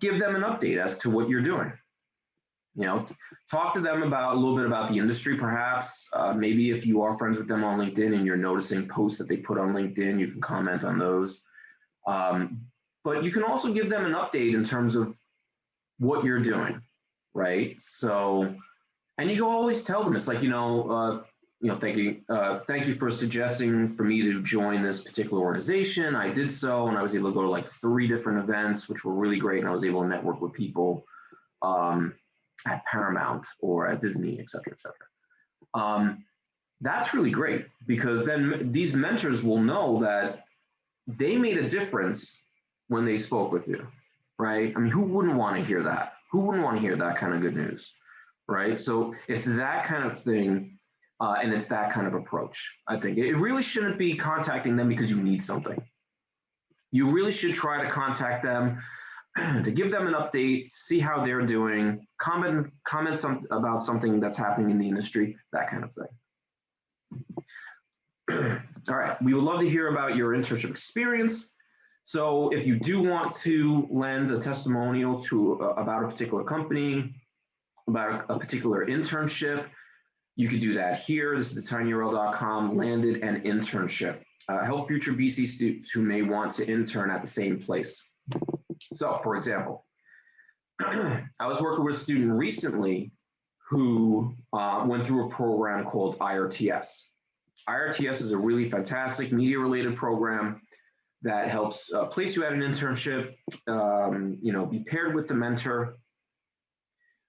Speaker 1: give them an update as to what you're doing. You know, talk to them about a little bit about the industry, perhaps. Maybe if you are friends with them on LinkedIn and you're noticing posts that they put on LinkedIn, you can comment on those. But you can also give them an update in terms of what you're doing, right? So, and you can always tell them, it's like, thank you for suggesting for me to join this particular organization. I did so, and I was able to go to like 3 different events, which were really great, and I was able to network with people at Paramount or at Disney, et cetera, et cetera. That's really great, because then these mentors will know that they made a difference when they spoke with you, right? I mean, who wouldn't want to hear that? Who wouldn't want to hear that kind of good news, right? So it's that kind of thing, and it's that kind of approach. I think it really shouldn't be contacting them because you need something. You really should try to contact them to give them an update, see how they're doing, comment about something that's happening in the industry, that kind of thing. All right, we would love to hear about your internship experience. So if you do want to lend a testimonial to about a particular company, about a particular internship, you could do that here. This is tinyurl.com, landed an internship. Help future BC students who may want to intern at the same place. So, for example, I was working with a student recently who went through a program called IRTS. IRTS is a really fantastic media-related program that helps place you at an internship, be paired with the mentor.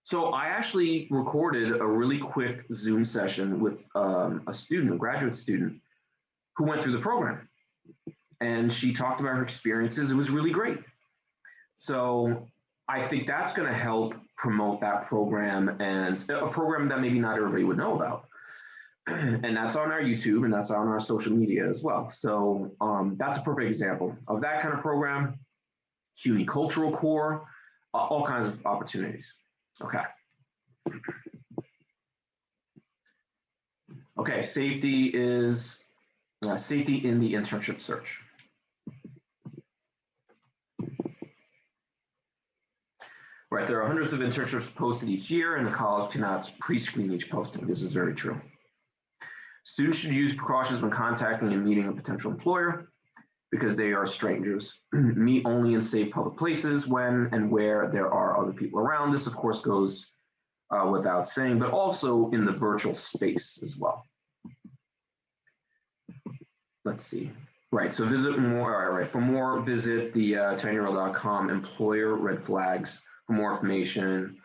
Speaker 1: So I actually recorded a really quick Zoom session with a student, a graduate student, who went through the program. And she talked about her experiences. It was really great. So I think that's going to help promote that program, and a program that maybe not everybody would know about. And that's on our YouTube and that's on our social media as well. So that's a perfect example of that kind of program. CUNY Cultural Core, all kinds of opportunities. Okay. Okay, safety is safety in the internship search. Right, there are hundreds of internships posted each year, and the college cannot pre-screen each posting. This is very true. Students should use precautions when contacting and meeting a potential employer because they are strangers. Meet only in safe public places when and where there are other people around. This, of course, goes without saying, but also in the virtual space as well. Let's see. Right, so visit more, all right, for more, visit the tinyurl.com employer red flags for more information.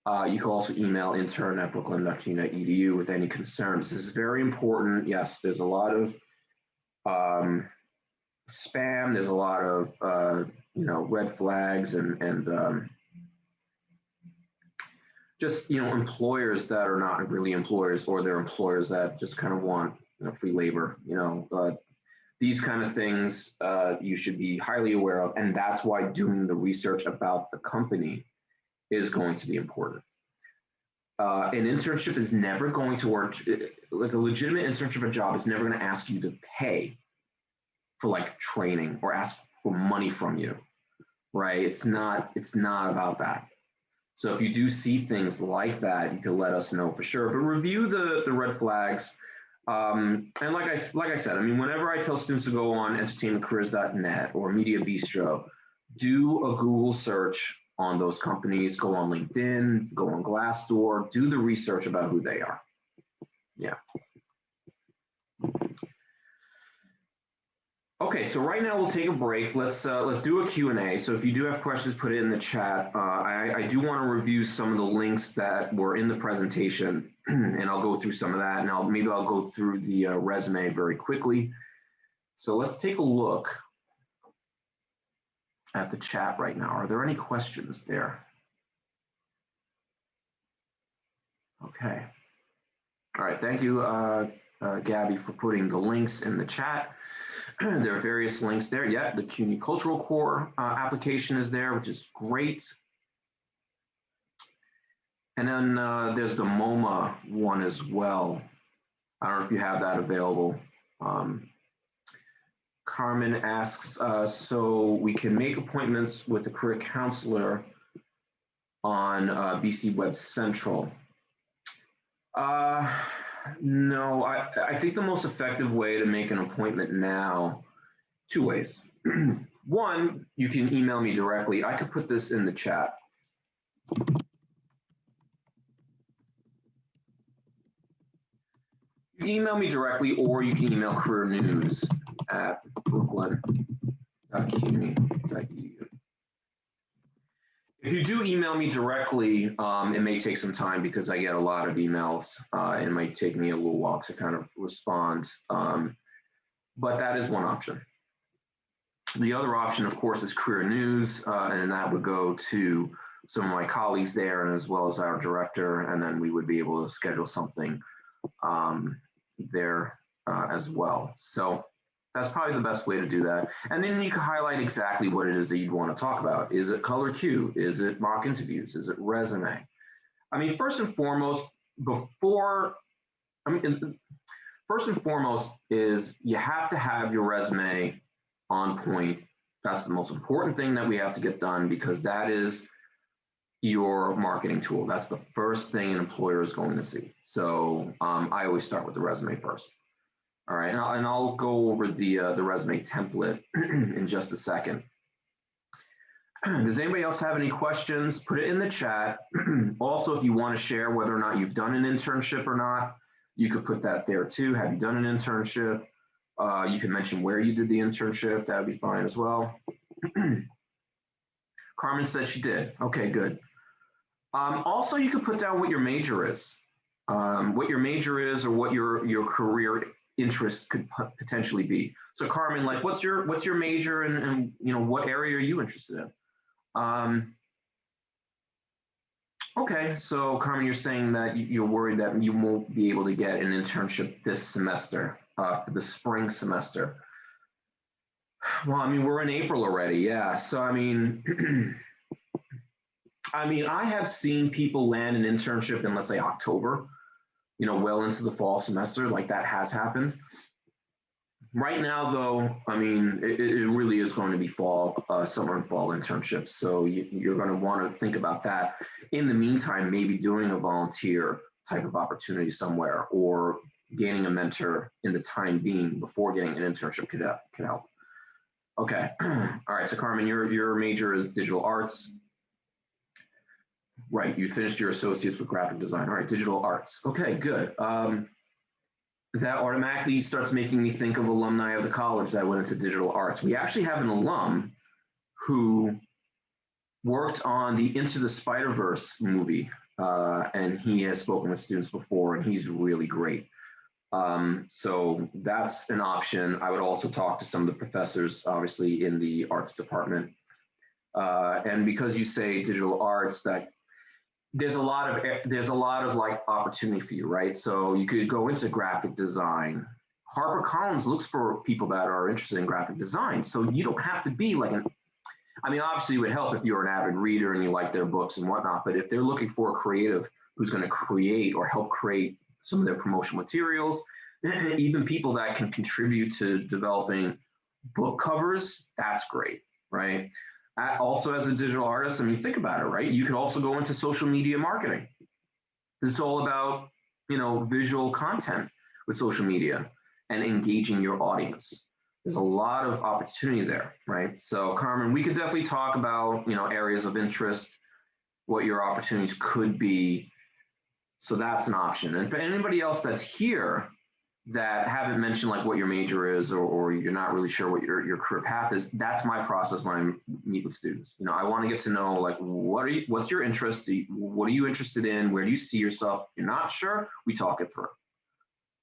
Speaker 1: You can also email intern@brooklyn.cu.edu with any concerns. This is very important. Yes, there's a lot of spam. There's a lot of red flags and just employers that are not really employers, or they're employers that just kind of want free labor. These kind of things you should be highly aware of, and that's why doing the research about the company is going to be important. An internship is never going to work, like a legitimate internship or job is never going to ask you to pay for like training or ask for money from you, right? It's not about that. So if you do see things like that, you can let us know for sure, but review the red flags. And like I said, I mean, whenever I tell students to go on entertainmentcareers.net or Media Bistro, do a Google search on those companies, go on LinkedIn, go on Glassdoor, do the research about who they are. Yeah. Okay, so right now we'll take a break. Let's do a Q&A. So if you do have questions, put it in the chat. I do want to review some of the links that were in the presentation, and I'll go through some of that, and maybe I'll go through the resume very quickly. So let's take a look at the chat right now. Are there any questions there? Okay. All right, thank you, Gabby, for putting the links in the chat. There are various links there. Yeah, the CUNY Cultural Core application is there, which is great. And then there's the MoMA one as well. I don't know if you have that available. Carmen asks, so we can make appointments with a career counselor on BC Web Central. No, I think the most effective way to make an appointment now, two ways. One, you can email me directly. I could put this in the chat. You can email me directly, or you can email careernews@brooklyn.cuny.edu. If you do email me directly, it may take some time because I get a lot of emails. It might take me a little while to kind of respond, but that is one option. The other option, of course, is Career News, and that would go to some of my colleagues there, and as well as our director, and then we would be able to schedule something there as well. So that's probably the best way to do that. And then you can highlight exactly what it is that you'd want to talk about. Is it color Q? Is it mock interviews? Is it resume? I mean, first and foremost is you have to have your resume on point. That's the most important thing that we have to get done, because that is your marketing tool. That's the first thing an employer is going to see. So I always start with the resume first. All right, and I'll go over the resume template in just a second. Does anybody else have any questions? Put it in the chat. Also, if you want to share whether or not you've done an internship or not, you could put that there too. Have you done an internship? You can mention where you did the internship. That would be fine as well. Carmen said she did. Okay, good. Also, you could put down what your major is. What your major is, or what your career interest could potentially be. So Carmen, like, what's your major, and what area are you interested in? Okay, so Carmen, you're saying that you're worried that you won't be able to get an internship this semester, for the spring semester. Well, I mean, we're in April already, yeah. So I mean, I have seen people land an internship in, let's say, October, well into the fall semester, like that has happened. Right now, though, I mean, it really is going to be fall, summer and fall internships. So you're going to want to think about that. In the meantime, maybe doing a volunteer type of opportunity somewhere, or gaining a mentor in the time being before getting an internship could help. Okay. All right. So Carmen, your major is digital arts. Right. You finished your associates with graphic design. All right. Digital arts. Okay. Good. That automatically starts making me think of alumni of the college that went into digital arts. We actually have an alum who worked on the Into the Spider-Verse movie, and he has spoken with students before, and he's really great. So that's an option. I would also talk to some of the professors, obviously, in the arts department. And because you say digital arts, that there's a lot of like opportunity for you, right? So you could go into graphic design. HarperCollins looks for people that are interested in graphic design. So you don't have to be like obviously it would help if you're an avid reader and you like their books and whatnot, but if they're looking for a creative who's going to create or help create some of their promotional materials, even people that can contribute to developing book covers, that's great, right? Also, as a digital artist, think about it, right? You could also go into social media marketing. It's all about, visual content with social media and engaging your audience. There's a lot of opportunity there, right? So, Carmen, we could definitely talk about, areas of interest, what your opportunities could be. So that's an option. And for anybody else that's here that haven't mentioned like what your major is, or you're not really sure what your career path is, that's my process when I meet with students. I want to get to know like what's your interest, what are you interested in, where do you see yourself? You're not sure, we talk it through.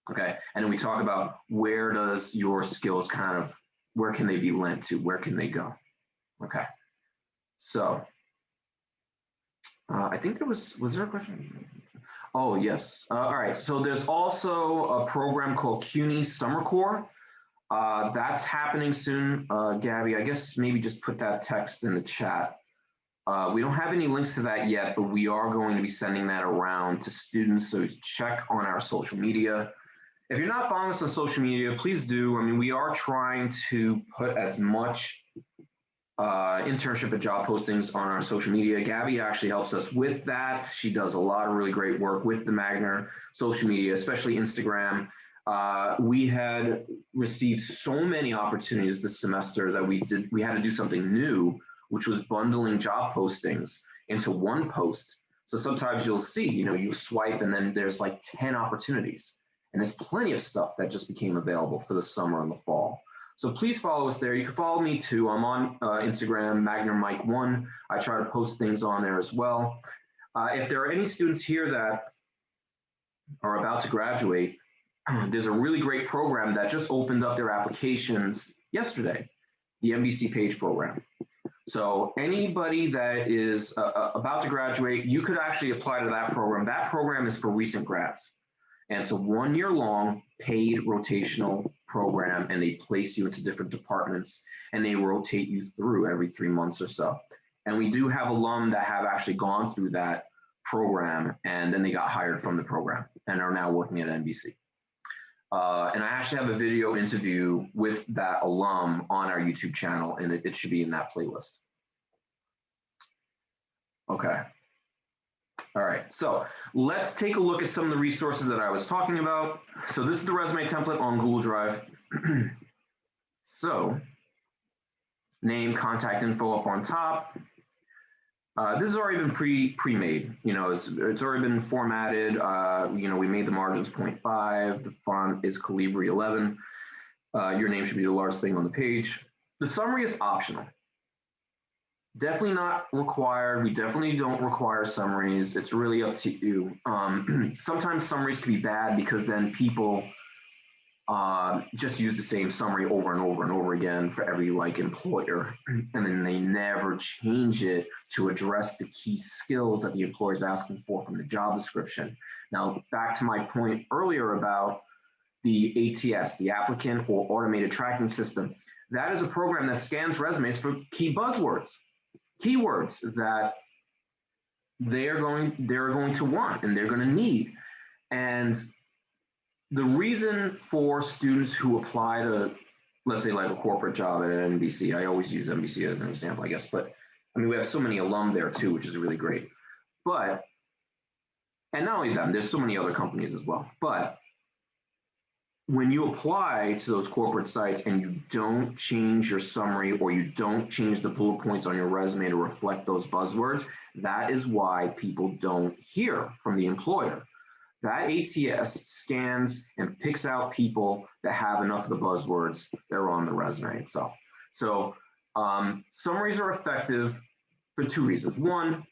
Speaker 1: Okay, and then we talk about where does your skills where can they be lent to, where can they go? Okay, so I think was there a question? Oh, yes. All right. So there's also a program called CUNY Summer Corps. That's happening soon. Gabby, I guess maybe just put that text in the chat. We don't have any links to that yet, but we are going to be sending that around to students. So check on our social media. If you're not following us on social media, please do. We are trying to put as much internship and job postings on our social media. Gabby actually helps us with that. She does a lot of really great work with the Magner social media, especially Instagram. We had received so many opportunities this semester that we had to do something new, which was bundling job postings into one post. So sometimes you'll see, you swipe and then there's like 10 opportunities. And there's plenty of stuff that just became available for the summer and the fall. So please follow us there. You can follow me too. I'm on Instagram, MagnerMike1. I try to post things on there as well. If there are any students here that are about to graduate, there's a really great program that just opened up their applications yesterday, the MBC Page program. So anybody that is about to graduate, you could actually apply to that program. That program is for recent grads. And it's a 1 year long paid rotational program, and they place you into different departments and they rotate you through every 3 months or so. And we do have alum that have actually gone through that program and then they got hired from the program and are now working at NBC. And I actually have a video interview with that alum on our YouTube channel, and it should be in that playlist. Okay. All right, so let's take a look at some of the resources that I was talking about. So this is the resume template on Google Drive. So name, contact info up on top. This has already been pre-made. It's already been formatted. We made the margins 0.5. The font is Calibri 11. Your name should be the largest thing on the page. The summary is optional. Definitely not required. We definitely don't require summaries. It's really up to you. Sometimes summaries can be bad because then people just use the same summary over and over and over again for every employer, and then they never change it to address the key skills that the employer is asking for from the job description. Now, back to my point earlier about the ATS, the Applicant or Automated Tracking System. That is a program that scans resumes for key buzzwords, keywords that they're going to want and they're going to need. And the reason for students who apply to, let's say, like a corporate job at NBC, I always use NBC as an example, I guess, but I mean, we have so many alum there too, which is really great. But, and not only them, there's so many other companies as well. But when you apply to those corporate sites and you don't change your summary or you don't change the bullet points on your resume to reflect those buzzwords, that is why people don't hear from the employer. That ATS scans and picks out people that have enough of the buzzwords that are on the resume itself. So summaries are effective for two reasons. One,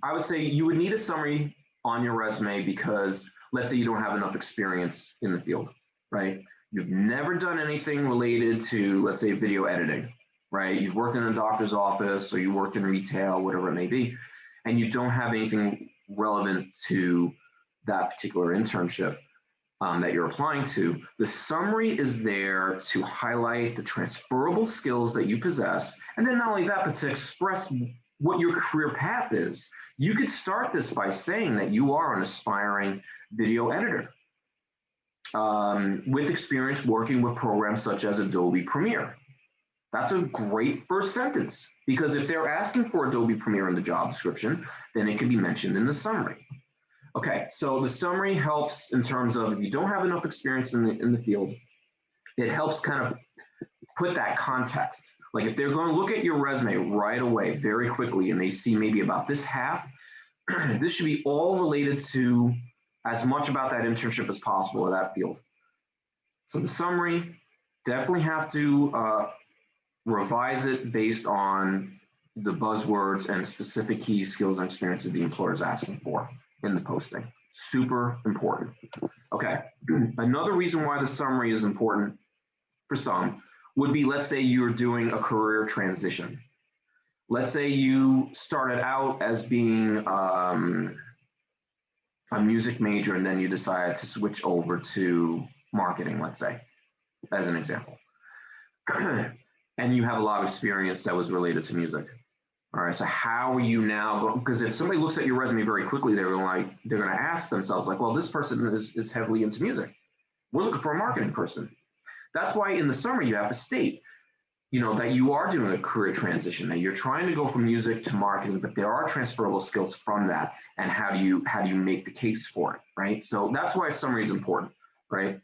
Speaker 1: I would say you would need a summary on your resume because let's say you don't have enough experience in the field, right? You've never done anything related to, let's say, video editing, right? You've worked in a doctor's office or you worked in retail, whatever it may be, and you don't have anything relevant to that particular internship that you're applying to. The summary is there to highlight the transferable skills that you possess. And then not only that, but to express what your career path is. You could start this by saying that you are an aspiring video editor with experience working with programs such as Adobe Premiere. That's a great first sentence because if they're asking for Adobe Premiere in the job description, then it can be mentioned in the summary. Okay, so the summary helps in terms of if you don't have enough experience in the field, it helps kind of put that context. Like if they're going to look at your resume right away, very quickly, and they see maybe about this half, this should be all related to as much about that internship as possible or that field. So the summary, definitely have to revise it based on the buzzwords and specific key skills and experiences the employer is asking for in the posting. Super important. Okay, another reason why the summary is important for some would be, let's say you're doing a career transition. Let's say you started out as being a music major and then you decided to switch over to marketing, let's say, as an example. And you have a lot of experience that was related to music. All right, so how are you now, because if somebody looks at your resume very quickly, they're going to ask themselves like, well, this person is heavily into music. We're looking for a marketing person. That's why in the summary you have to state, that you are doing a career transition, that you're trying to go from music to marketing, but there are transferable skills from that, and how do you make the case for it, right? So that's why a summary is important, right?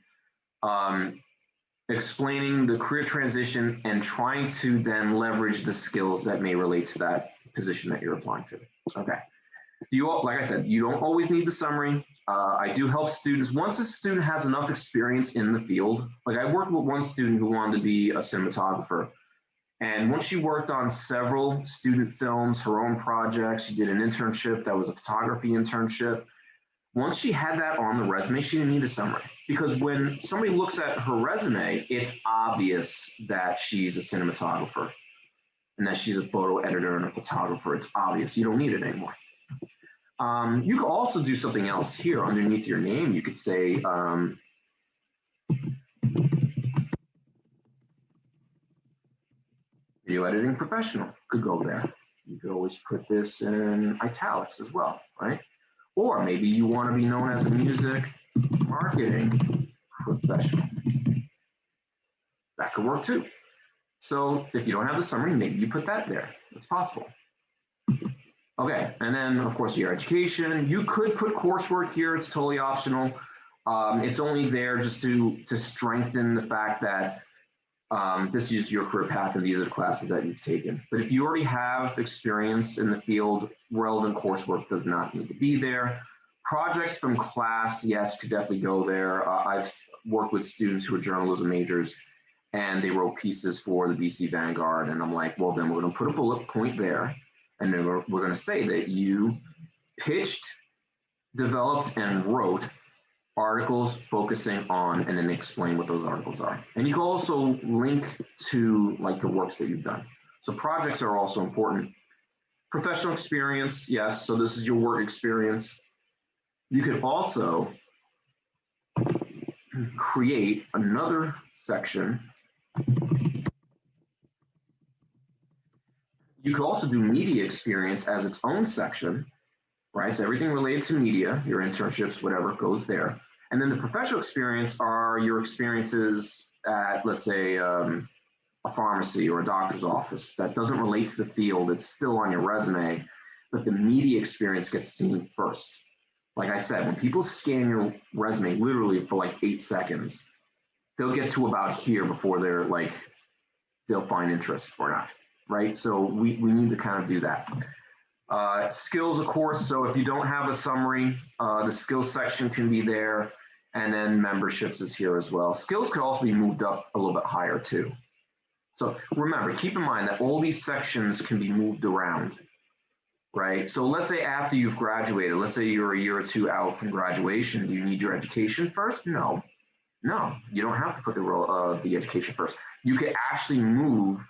Speaker 1: Explaining the career transition and trying to then leverage the skills that may relate to that position that you're applying to. Okay. Like I said, you don't always need the summary. I do help students. Once a student has enough experience in the field, like I worked with one student who wanted to be a cinematographer. And once she worked on several student films, her own projects, she did an internship that was a photography internship. Once she had that on the resume, she didn't need a summary. Because when somebody looks at her resume, it's obvious that she's a cinematographer and that she's a photo editor and a photographer. It's obvious. You don't need it anymore. You could also do something else here underneath your name. You could say, video editing professional could go there. You could always put this in italics as well, right? Or maybe you want to be known as a music marketing professional. That could work too. So if you don't have the summary, maybe you put that there. It's possible. Okay, and then of course your education. You could put coursework here. It's totally optional. It's only there just to strengthen the fact that this is your career path and these are the classes that you've taken. But if you already have experience in the field, relevant coursework does not need to be there. Projects from class, yes, could definitely go there. I've worked with students who are journalism majors and they wrote pieces for the BC Vanguard. And I'm like, well, then we're going to put a bullet point there. And then we're going to say that you pitched, developed, and wrote articles focusing on, and then explain what those articles are. And you can also link to like the works that you've done. So projects are also important. Professional experience, yes, so this is your work experience. You could also create another section. You could also do media experience as its own section, right? So everything related to media, your internships, whatever goes there. And then the professional experience are your experiences at, let's say, a pharmacy or a doctor's office that doesn't relate to the field. It's still on your resume, but the media experience gets seen first. Like I said, when people scan your resume literally for like 8 seconds, they'll get to about here before they're like, they'll find interest or not, right? So we need to kind of do that. Skills, of course. So if you don't have a summary, the skills section can be there. And then memberships is here as well. Skills could also be moved up a little bit higher too. So remember, keep in mind that all these sections can be moved around, right? So let's say after you've graduated, let's say you're a year or two out from graduation, do you need your education first? No, you don't have to put the education first. You could actually move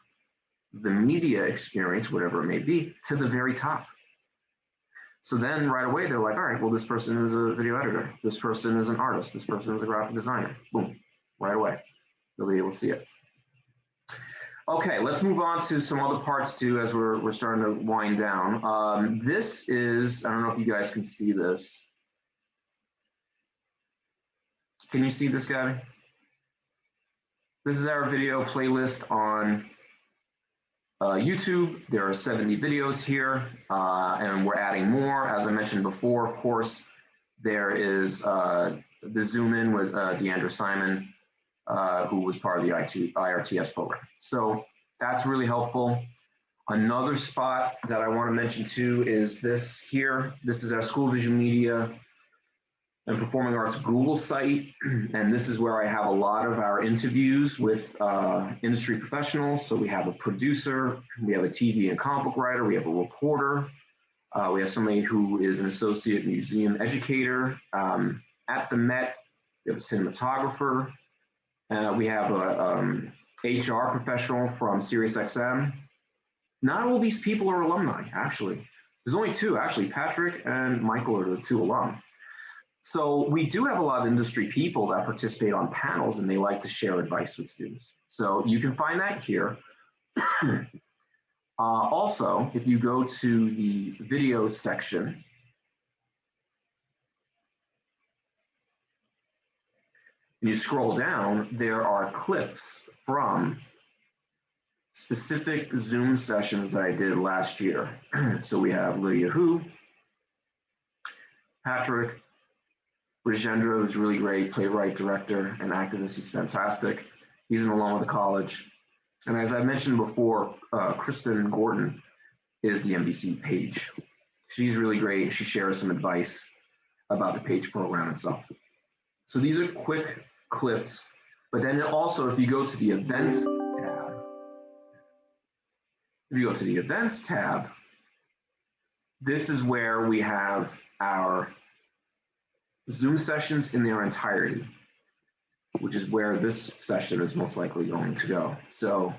Speaker 1: the media experience, whatever it may be, to the very top. So then right away, they're like, all right, well, this person is a video editor. This person is an artist. This person is a graphic designer. Boom, right away. They'll be able to see it. Okay, let's move on to some other parts too as we're starting to wind down. This is, I don't know if you guys can see this. Can you see this, Gabby? This is our video playlist on YouTube. There are 70 videos here, and we're adding more. As I mentioned before, of course, there is the Zoom In with Deandra Simon, who was part of the IRTS program. So that's really helpful. Another spot that I want to mention too is this here. This is our School Vision Media and Performing Arts Google site. And this is where I have a lot of our interviews with industry professionals. So we have a producer, we have a TV and comic book writer, we have a reporter, we have somebody who is an associate museum educator at the Met, we have a cinematographer, we have a HR professional from SiriusXM. Not all these people are alumni, actually. There's only two, actually. Patrick and Michael are the two alum. So we do have a lot of industry people that participate on panels and they like to share advice with students. So you can find that here. Also, if you go to the video section, and you scroll down, there are clips from specific Zoom sessions that I did last year. So we have Lydia Hu, Patrick, Rajendra, who's really great, playwright, director, and activist. He's fantastic. He's an alum of the college. And as I mentioned before, Kristen Gordon is the MBC Page. She's really great. She shares some advice about the Page program itself. So these are quick clips, but then also if you go to the events tab, this is where we have our Zoom sessions in their entirety, which is where this session is most likely going to go. So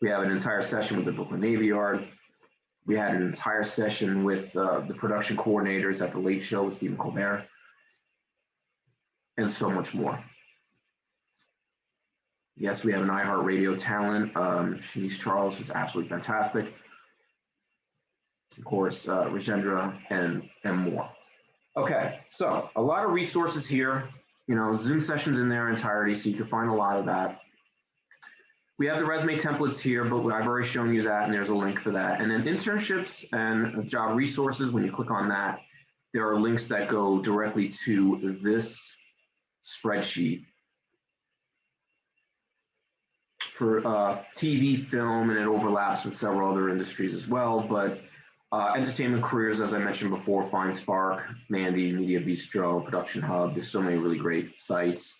Speaker 1: we have an entire session with the Brooklyn Navy Yard. We had an entire session with the production coordinators at the Late Show with Stephen Colbert, and so much more. Yes, we have an iHeartRadio talent, Shanice Charles, who's absolutely fantastic. Of course, Rajendra and more. Okay, so a lot of resources here, Zoom sessions in their entirety, so you can find a lot of that. We have the resume templates here, but I've already shown you that, and there's a link for that. And then internships and job resources, when you click on that, there are links that go directly to this spreadsheet for TV, film, and it overlaps with several other industries as well, but entertainment careers, as I mentioned before, Fine Spark, Mandy, Media Bistro, Production Hub, there's so many really great sites.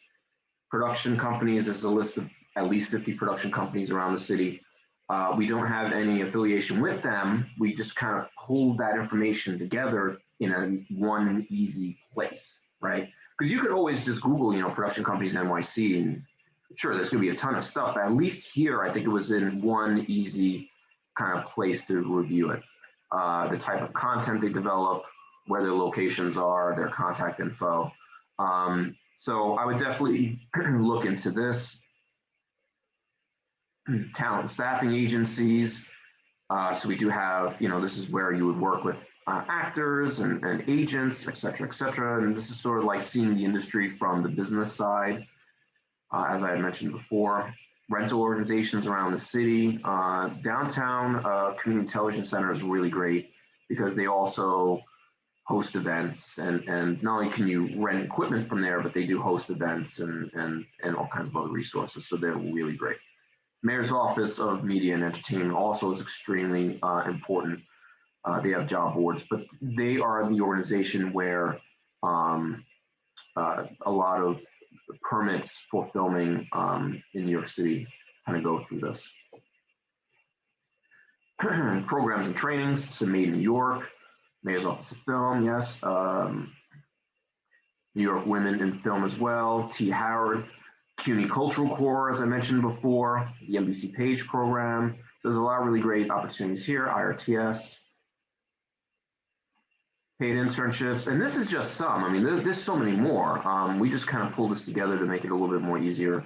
Speaker 1: Production companies, there's a list of at least 50 production companies around the city. We don't have any affiliation with them. We just kind of pulled that information together in one easy place, right? Because because you could always just Google, production companies NYC, and sure, there's going to be a ton of stuff. But at least here, I think it was in one easy kind of place to review it. The type of content they develop, where their locations are, their contact info. So I would definitely look into this. Talent staffing agencies. So we do have, this is where you would work with actors and agents, et cetera, et cetera. And this is sort of like seeing the industry from the business side, as I had mentioned before. Rental organizations around the city. Downtown Community Television Center is really great because they also host events, and not only can you rent equipment from there, but they do host events and all kinds of other resources. So they're really great. Mayor's Office of Media and Entertainment also is extremely important. They have job boards, but they are the organization where a lot of permits for filming in New York City kind of go through this. Programs and trainings, so Made in New York, Mayor's Office of Film, yes. New York Women in Film as well, T. Howard. CUNY Cultural Corps, as I mentioned before, the NBC Page program. There's a lot of really great opportunities here, IRTS, paid internships, and this is just some. I mean, there's so many more. We just kind of pulled this together to make it a little bit more easier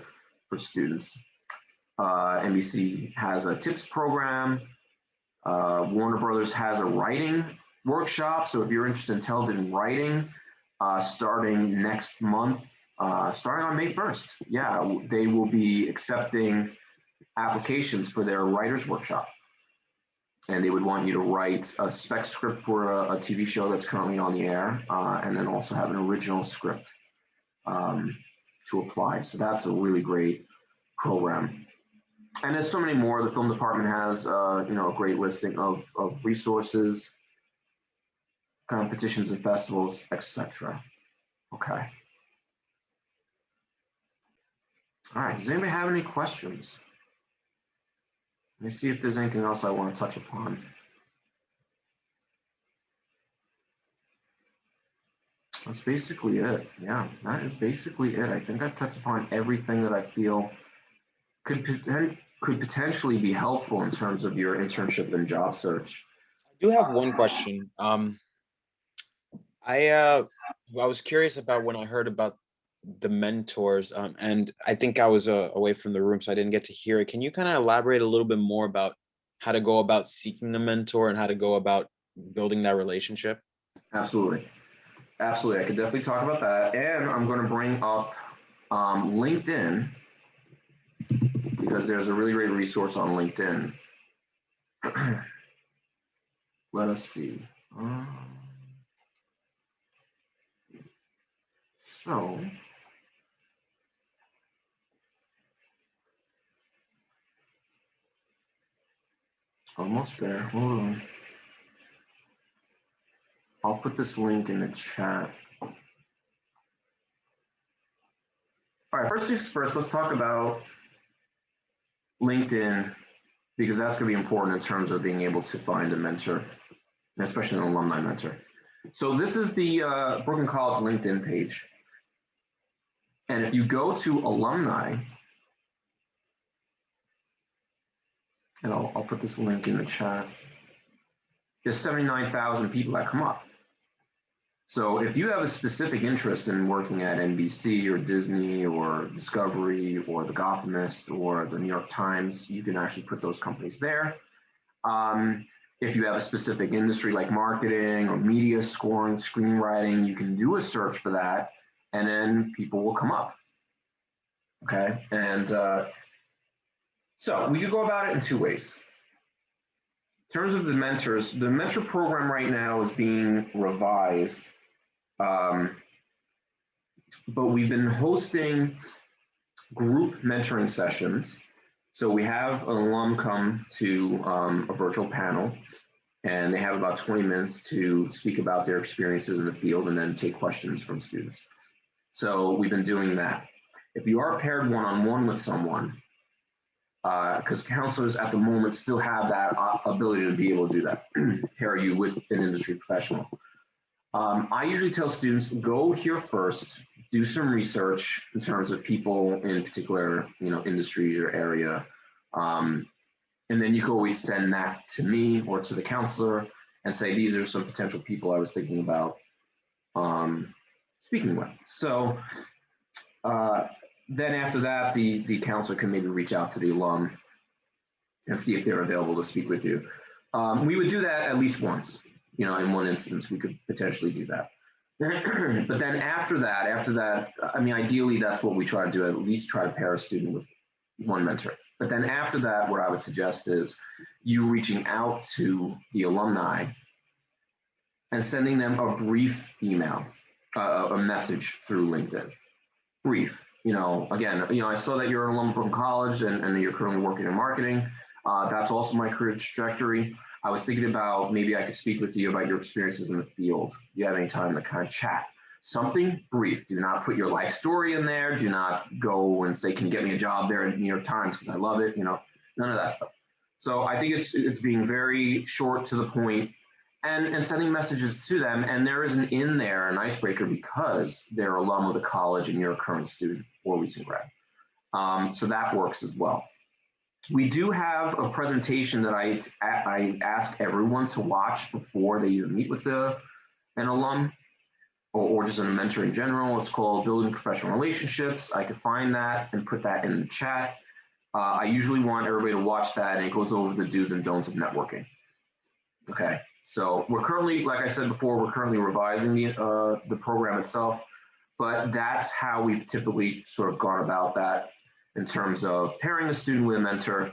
Speaker 1: for students. NBC has a TIPS program. Warner Brothers has a writing workshop. So if you're interested in television writing, starting next month, starting on May 1st, yeah, they will be accepting applications for their writer's workshop. And they would want you to write a spec script for a TV show that's currently on the air, and then also have an original script to apply. So that's a really great program. And there's so many more. The film department has, a great listing of resources, competitions and festivals, etc. Okay. All right, does anybody have any questions? Let me see if there's anything else I want to touch upon. That's basically it. Yeah, that is basically it. I think I've touched upon everything that I feel could potentially be helpful in terms of your internship and job search.
Speaker 3: I do have one question. I was curious about when I heard about the mentors, and I think I was away from the room, so I didn't get to hear it. Can you kind of elaborate a little bit more about how to go about seeking a mentor and how to go about building that relationship?
Speaker 1: Absolutely. Absolutely. I could definitely talk about that. And I'm going to bring up LinkedIn, because there's a really great resource on LinkedIn. Let us see. So almost there. Hold on. I'll put this link in the chat. All right, first things first, let's talk about LinkedIn, because that's going to be important in terms of being able to find a mentor, especially an alumni mentor. So this is the Brooklyn College LinkedIn page. And if you go to alumni, and I'll put this link in the chat, there's 79,000 people that come up. So if you have a specific interest in working at NBC or Disney or Discovery or The Gothamist or the New York Times, you can actually put those companies there. If you have a specific industry like marketing or media scoring, screenwriting, you can do a search for that, and then people will come up. Okay, and so we could go about it in two ways. In terms of the mentors, the mentor program right now is being revised, but we've been hosting group mentoring sessions. So we have an alum come to a virtual panel, and they have about 20 minutes to speak about their experiences in the field and then take questions from students. So we've been doing that. If you are paired one-on-one with someone, because counselors at the moment still have that ability to be able to do that, pair you with an industry professional. I usually tell students, go here first, do some research in terms of people in particular, industry or area. And then you can always send that to me or to the counselor and say, these are some potential people I was thinking about speaking with. So then after that, the counselor can maybe reach out to the alum and see if they're available to speak with you. We would do that at least once, in one instance, we could potentially do that. But then after that, I mean, ideally, that's what we try to do, at least try to pair a student with one mentor. But then after that, what I would suggest is you reaching out to the alumni and sending them a brief email, a message through LinkedIn. Brief, again, I saw that you're an alum from college and you're currently working in marketing. That's also my career trajectory. I was thinking about maybe I could speak with you about your experiences in the field. Do you have any time to kind of chat? Something brief. Do not put your life story in there. Do not go and say, can you get me a job there at New York Times because I love it. None of that stuff. So I think it's being very short to the point and sending messages to them. And there is an icebreaker because they're alum of the college and you're a current student or recent grad. So that works as well. We do have a presentation that I ask everyone to watch before they either meet with an alum or just a mentor in general. It's called Building Professional Relationships. I could find that and put that in the chat. I usually want everybody to watch that, and it goes over the do's and don'ts of networking. Okay, so we're currently, like I said before, we're currently revising the program itself, but that's how we've typically sort of gone about that in terms of pairing a student with a mentor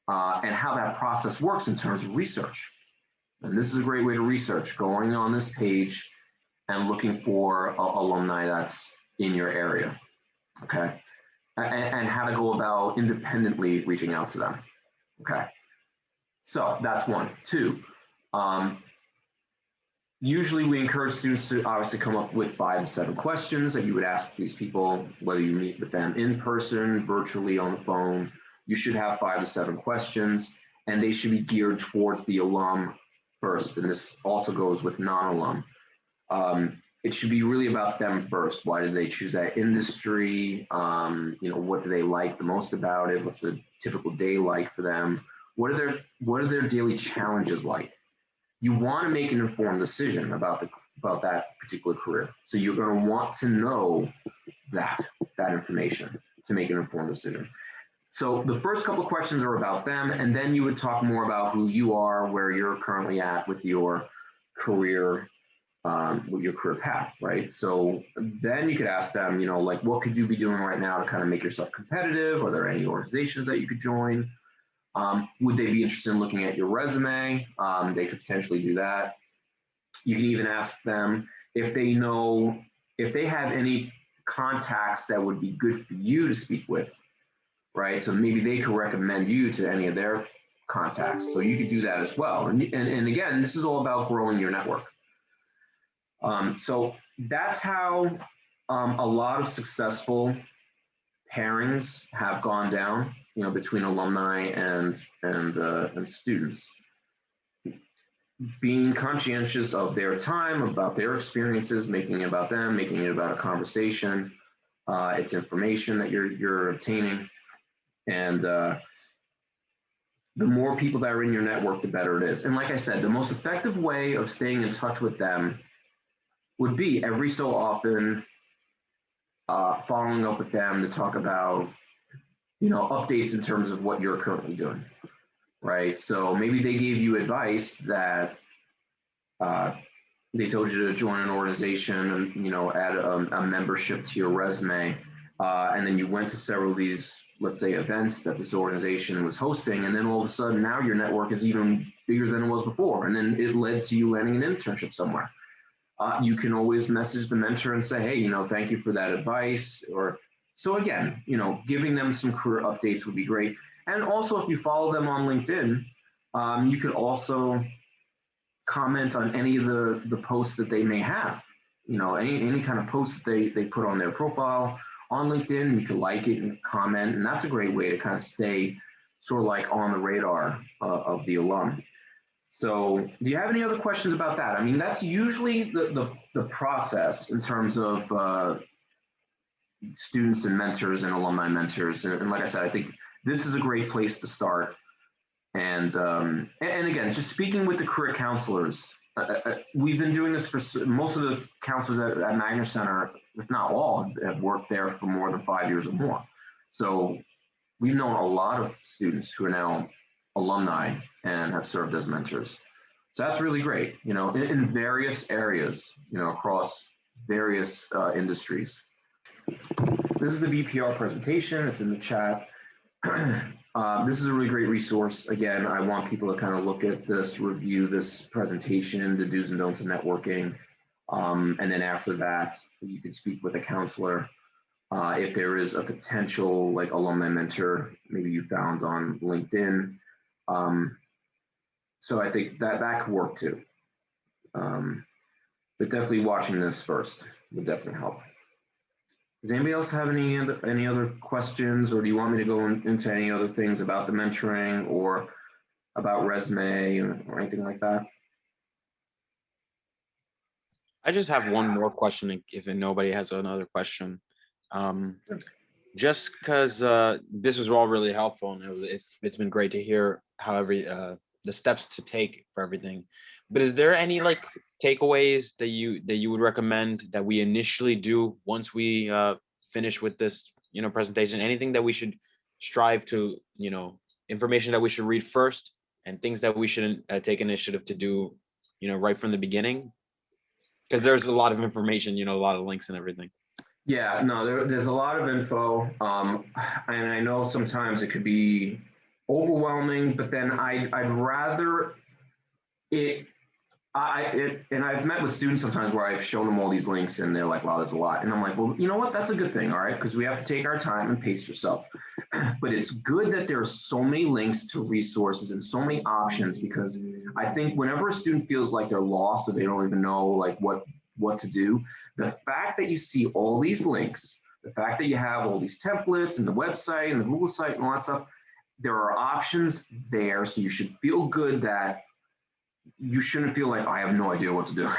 Speaker 1: and how that process works in terms of research. And this is a great way to research, going on this page and looking for alumni that's in your area, okay? And how to go about independently reaching out to them, okay? So that's one. Two, usually we encourage students to obviously come up with 5 to 7 questions that you would ask these people, whether you meet with them in person, virtually, on the phone. You should have 5 to 7 questions, and they should be geared towards the alum first. And this also goes with non-alum. It should be really about them first. Why did they choose that industry? What do they like the most about it? What's the typical day like for them? What are their daily challenges like? You want to make an informed decision about that particular career. So you're going to want to know that information to make an informed decision. So the first couple of questions are about them, and then you would talk more about who you are, where you're currently at with your career path, right? So then you could ask them, like, what could you be doing right now to kind of make yourself competitive? Are there any organizations that you could join? Would they be interested in looking at your resume? They could potentially do that. You can even ask them if they have any contacts that would be good for you to speak with, right? So maybe they could recommend you to any of their contacts. So you could do that as well. And again, this is all about growing your network. So that's how a lot of successful pairings have gone down, between alumni and students. Being conscientious of their time, about their experiences, making it about them, making it about a conversation. It's information that you're obtaining, and the more people that are in your network, the better it is. And like I said, the most effective way of staying in touch with them would be every so often following up with them to talk about, updates in terms of what you're currently doing, right? So maybe they gave you advice that they told you to join an organization and, add a membership to your resume. And then you went to several of these, let's say, events that this organization was hosting. And then all of a sudden now your network is even bigger than it was before. And then it led to you landing an internship somewhere. You can always message the mentor and say, hey, thank you for that advice. So again, giving them some career updates would be great. And also if you follow them on LinkedIn, you could also comment on any of the posts that they may have, any kind of posts that they put on their profile on LinkedIn. You can like it and comment, and that's a great way to kind of stay sort of like on the radar of the alum. So do you have any other questions about that? I mean, that's usually the process in terms of students and mentors and alumni mentors. And like I said, I think this is a great place to start. And again, just speaking with the career counselors, we've been doing this for most of the counselors at Magna Center, if not all, have worked there for more than 5 years or more. So we've known a lot of students who are now alumni and have served as mentors. So that's really great, in various areas, across various industries. This is the BPR presentation. It's in the chat. This is a really great resource. Again, I want people to kind of look at this, review this presentation, the do's and don'ts of networking. And then after that, you can speak with a counselor. If there is a potential like alumni mentor, maybe you found on LinkedIn. So I think that could work too. But definitely watching this first would definitely help. Does anybody else have any other questions, or do you want me to go into any other things about the mentoring or about resume or anything like that?
Speaker 3: I just have one more question if nobody has another question. Just because this was all really helpful, and it's been great to hear how the steps to take for everything. But is there any like takeaways that you would recommend that we initially do once we finish with this presentation? Anything that we should strive to, information that we should read first, and things that we shouldn't take initiative to do, right from the beginning? Because there's a lot of information, a lot of links and everything.
Speaker 1: Yeah, no, there's a lot of info, and I know sometimes it could be overwhelming, but then I'd rather and I've met with students sometimes where I've shown them all these links and they're like, wow, there's a lot. And I'm like, well, you know what? That's a good thing. All right. Because we have to take our time and pace yourself. But it's good that there are so many links to resources and so many options, because I think whenever a student feels like they're lost or they don't even know like what to do, the fact that you see all these links, the fact that you have all these templates and the website and the Google site and all that stuff, there are options there. So you should feel good that you shouldn't feel like I have no idea what to do,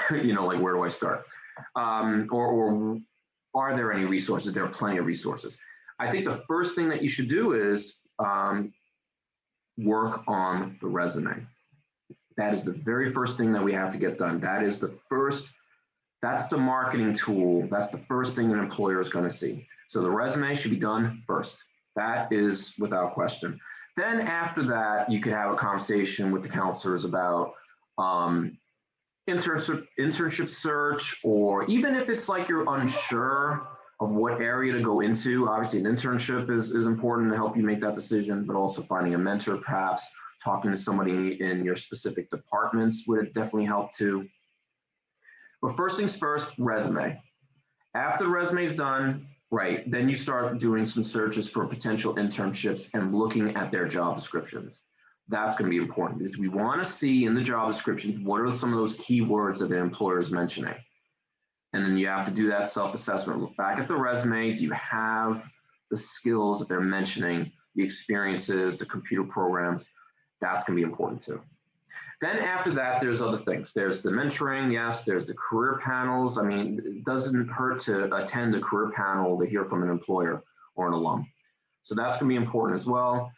Speaker 1: like where do I start? Or are there any resources? There are plenty of resources. I think the first thing that you should do is work on the resume. That is the very first thing that we have to get done. That's the marketing tool. That's the first thing an employer is going to see. So the resume should be done first. That is without question. Then after that, you could have a conversation with the counselors about internship search, or even if it's like you're unsure of what area to go into. Obviously, an internship is important to help you make that decision, but also finding a mentor, perhaps talking to somebody in your specific departments would definitely help too. But first things first, resume. After the resume is done, right, then you start doing some searches for potential internships and looking at their job descriptions. That's going to be important because we want to see in the job descriptions what are some of those keywords that the employer is mentioning. And then you have to do that self-assessment. Look back at the resume. Do you have the skills that they're mentioning, the experiences, the computer programs? That's going to be important too. Then after that, there's other things. There's the mentoring, yes. There's the career panels. I mean, it doesn't hurt to attend a career panel to hear from an employer or an alum. So that's going to be important as well.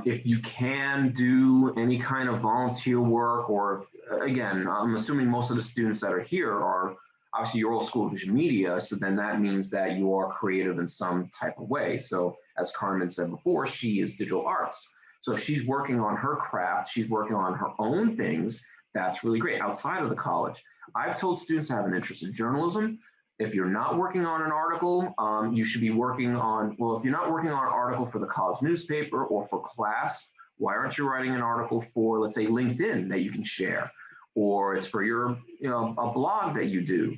Speaker 1: If you can do any kind of volunteer work, or again, I'm assuming most of the students that are here are, obviously you're all School of Vision Media, so then that means that you are creative in some type of way. So as Carmen said before, she is digital arts. So if she's working on her craft, she's working on her own things, that's really great outside of the college. I've told students to have an interest in journalism. If you're not working on an article, you should be working on, well, if you're not working on an article for the college newspaper or for class, why aren't you writing an article for, let's say, LinkedIn that you can share? Or it's for your, a blog that you do.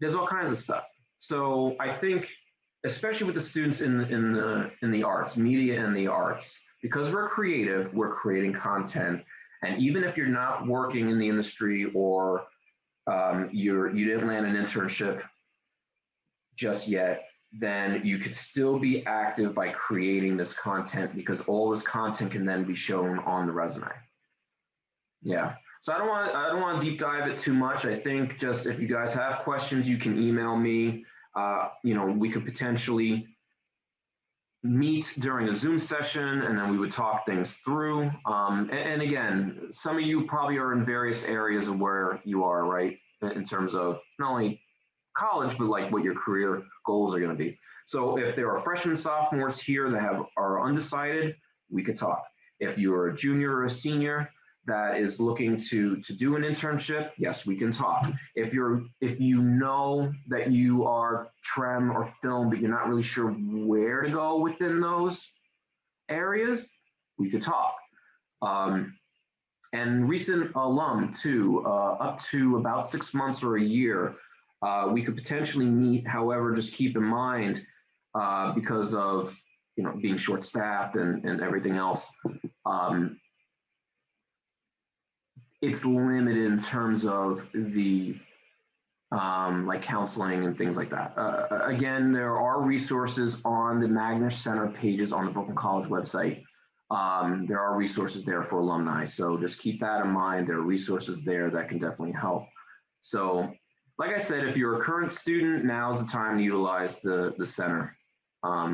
Speaker 1: There's all kinds of stuff. So I think, especially with the students in the arts, media and the arts, because we're creative, we're creating content. And even if you're not working in the industry or you didn't land an internship just yet, then you could still be active by creating this content, because all this content can then be shown on the resume. Yeah. So I don't want to deep dive it too much. I think just if you guys have questions, you can email me. we could potentially meet during a Zoom session, and then we would talk things through. And again, some of you probably are in various areas of where you are, right? In terms of not only college, but like what your career goals are going to be. So if there are freshmen, sophomores here that are undecided, we could talk. If you're a junior or a senior that is looking to do an internship, yes, we can talk. If you know that you are trem or film, but you're not really sure where to go within those areas, we could talk. And recent alum too, up to about 6 months or a year, we could potentially meet. However, just keep in mind, because of being short-staffed and everything else, it's limited in terms of the like counseling and things like that. Again, there are resources on the Magner Center pages on the Brooklyn College website. There are resources there for alumni. So just keep that in mind. There are resources there that can definitely help. So like I said, if you're a current student, now's the time to utilize the center,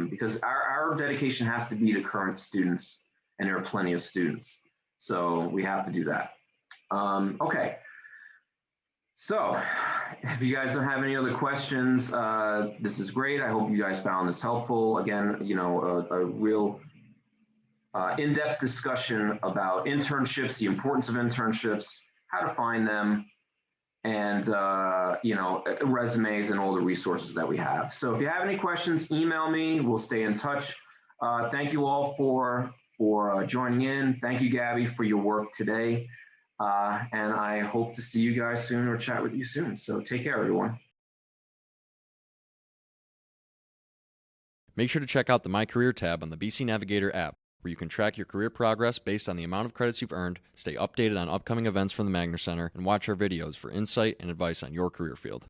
Speaker 1: because our dedication has to be to current students, and there are plenty of students. So we have to do that. Okay. So if you guys don't have any other questions, this is great. I hope you guys found this helpful. Again, a real in-depth discussion about internships, the importance of internships, how to find them, and resumes and all the resources that we have. So if you have any questions, email me. We'll stay in touch. Thank you all for joining in. Thank you, Gabby, for your work today. And I hope to see you guys soon or chat with you soon. So take care, everyone.
Speaker 4: Make sure to check out the My Career tab on the BC Navigator app, where you can track your career progress based on the amount of credits you've earned, stay updated on upcoming events from the Magner Center, and watch our videos for insight and advice on your career field.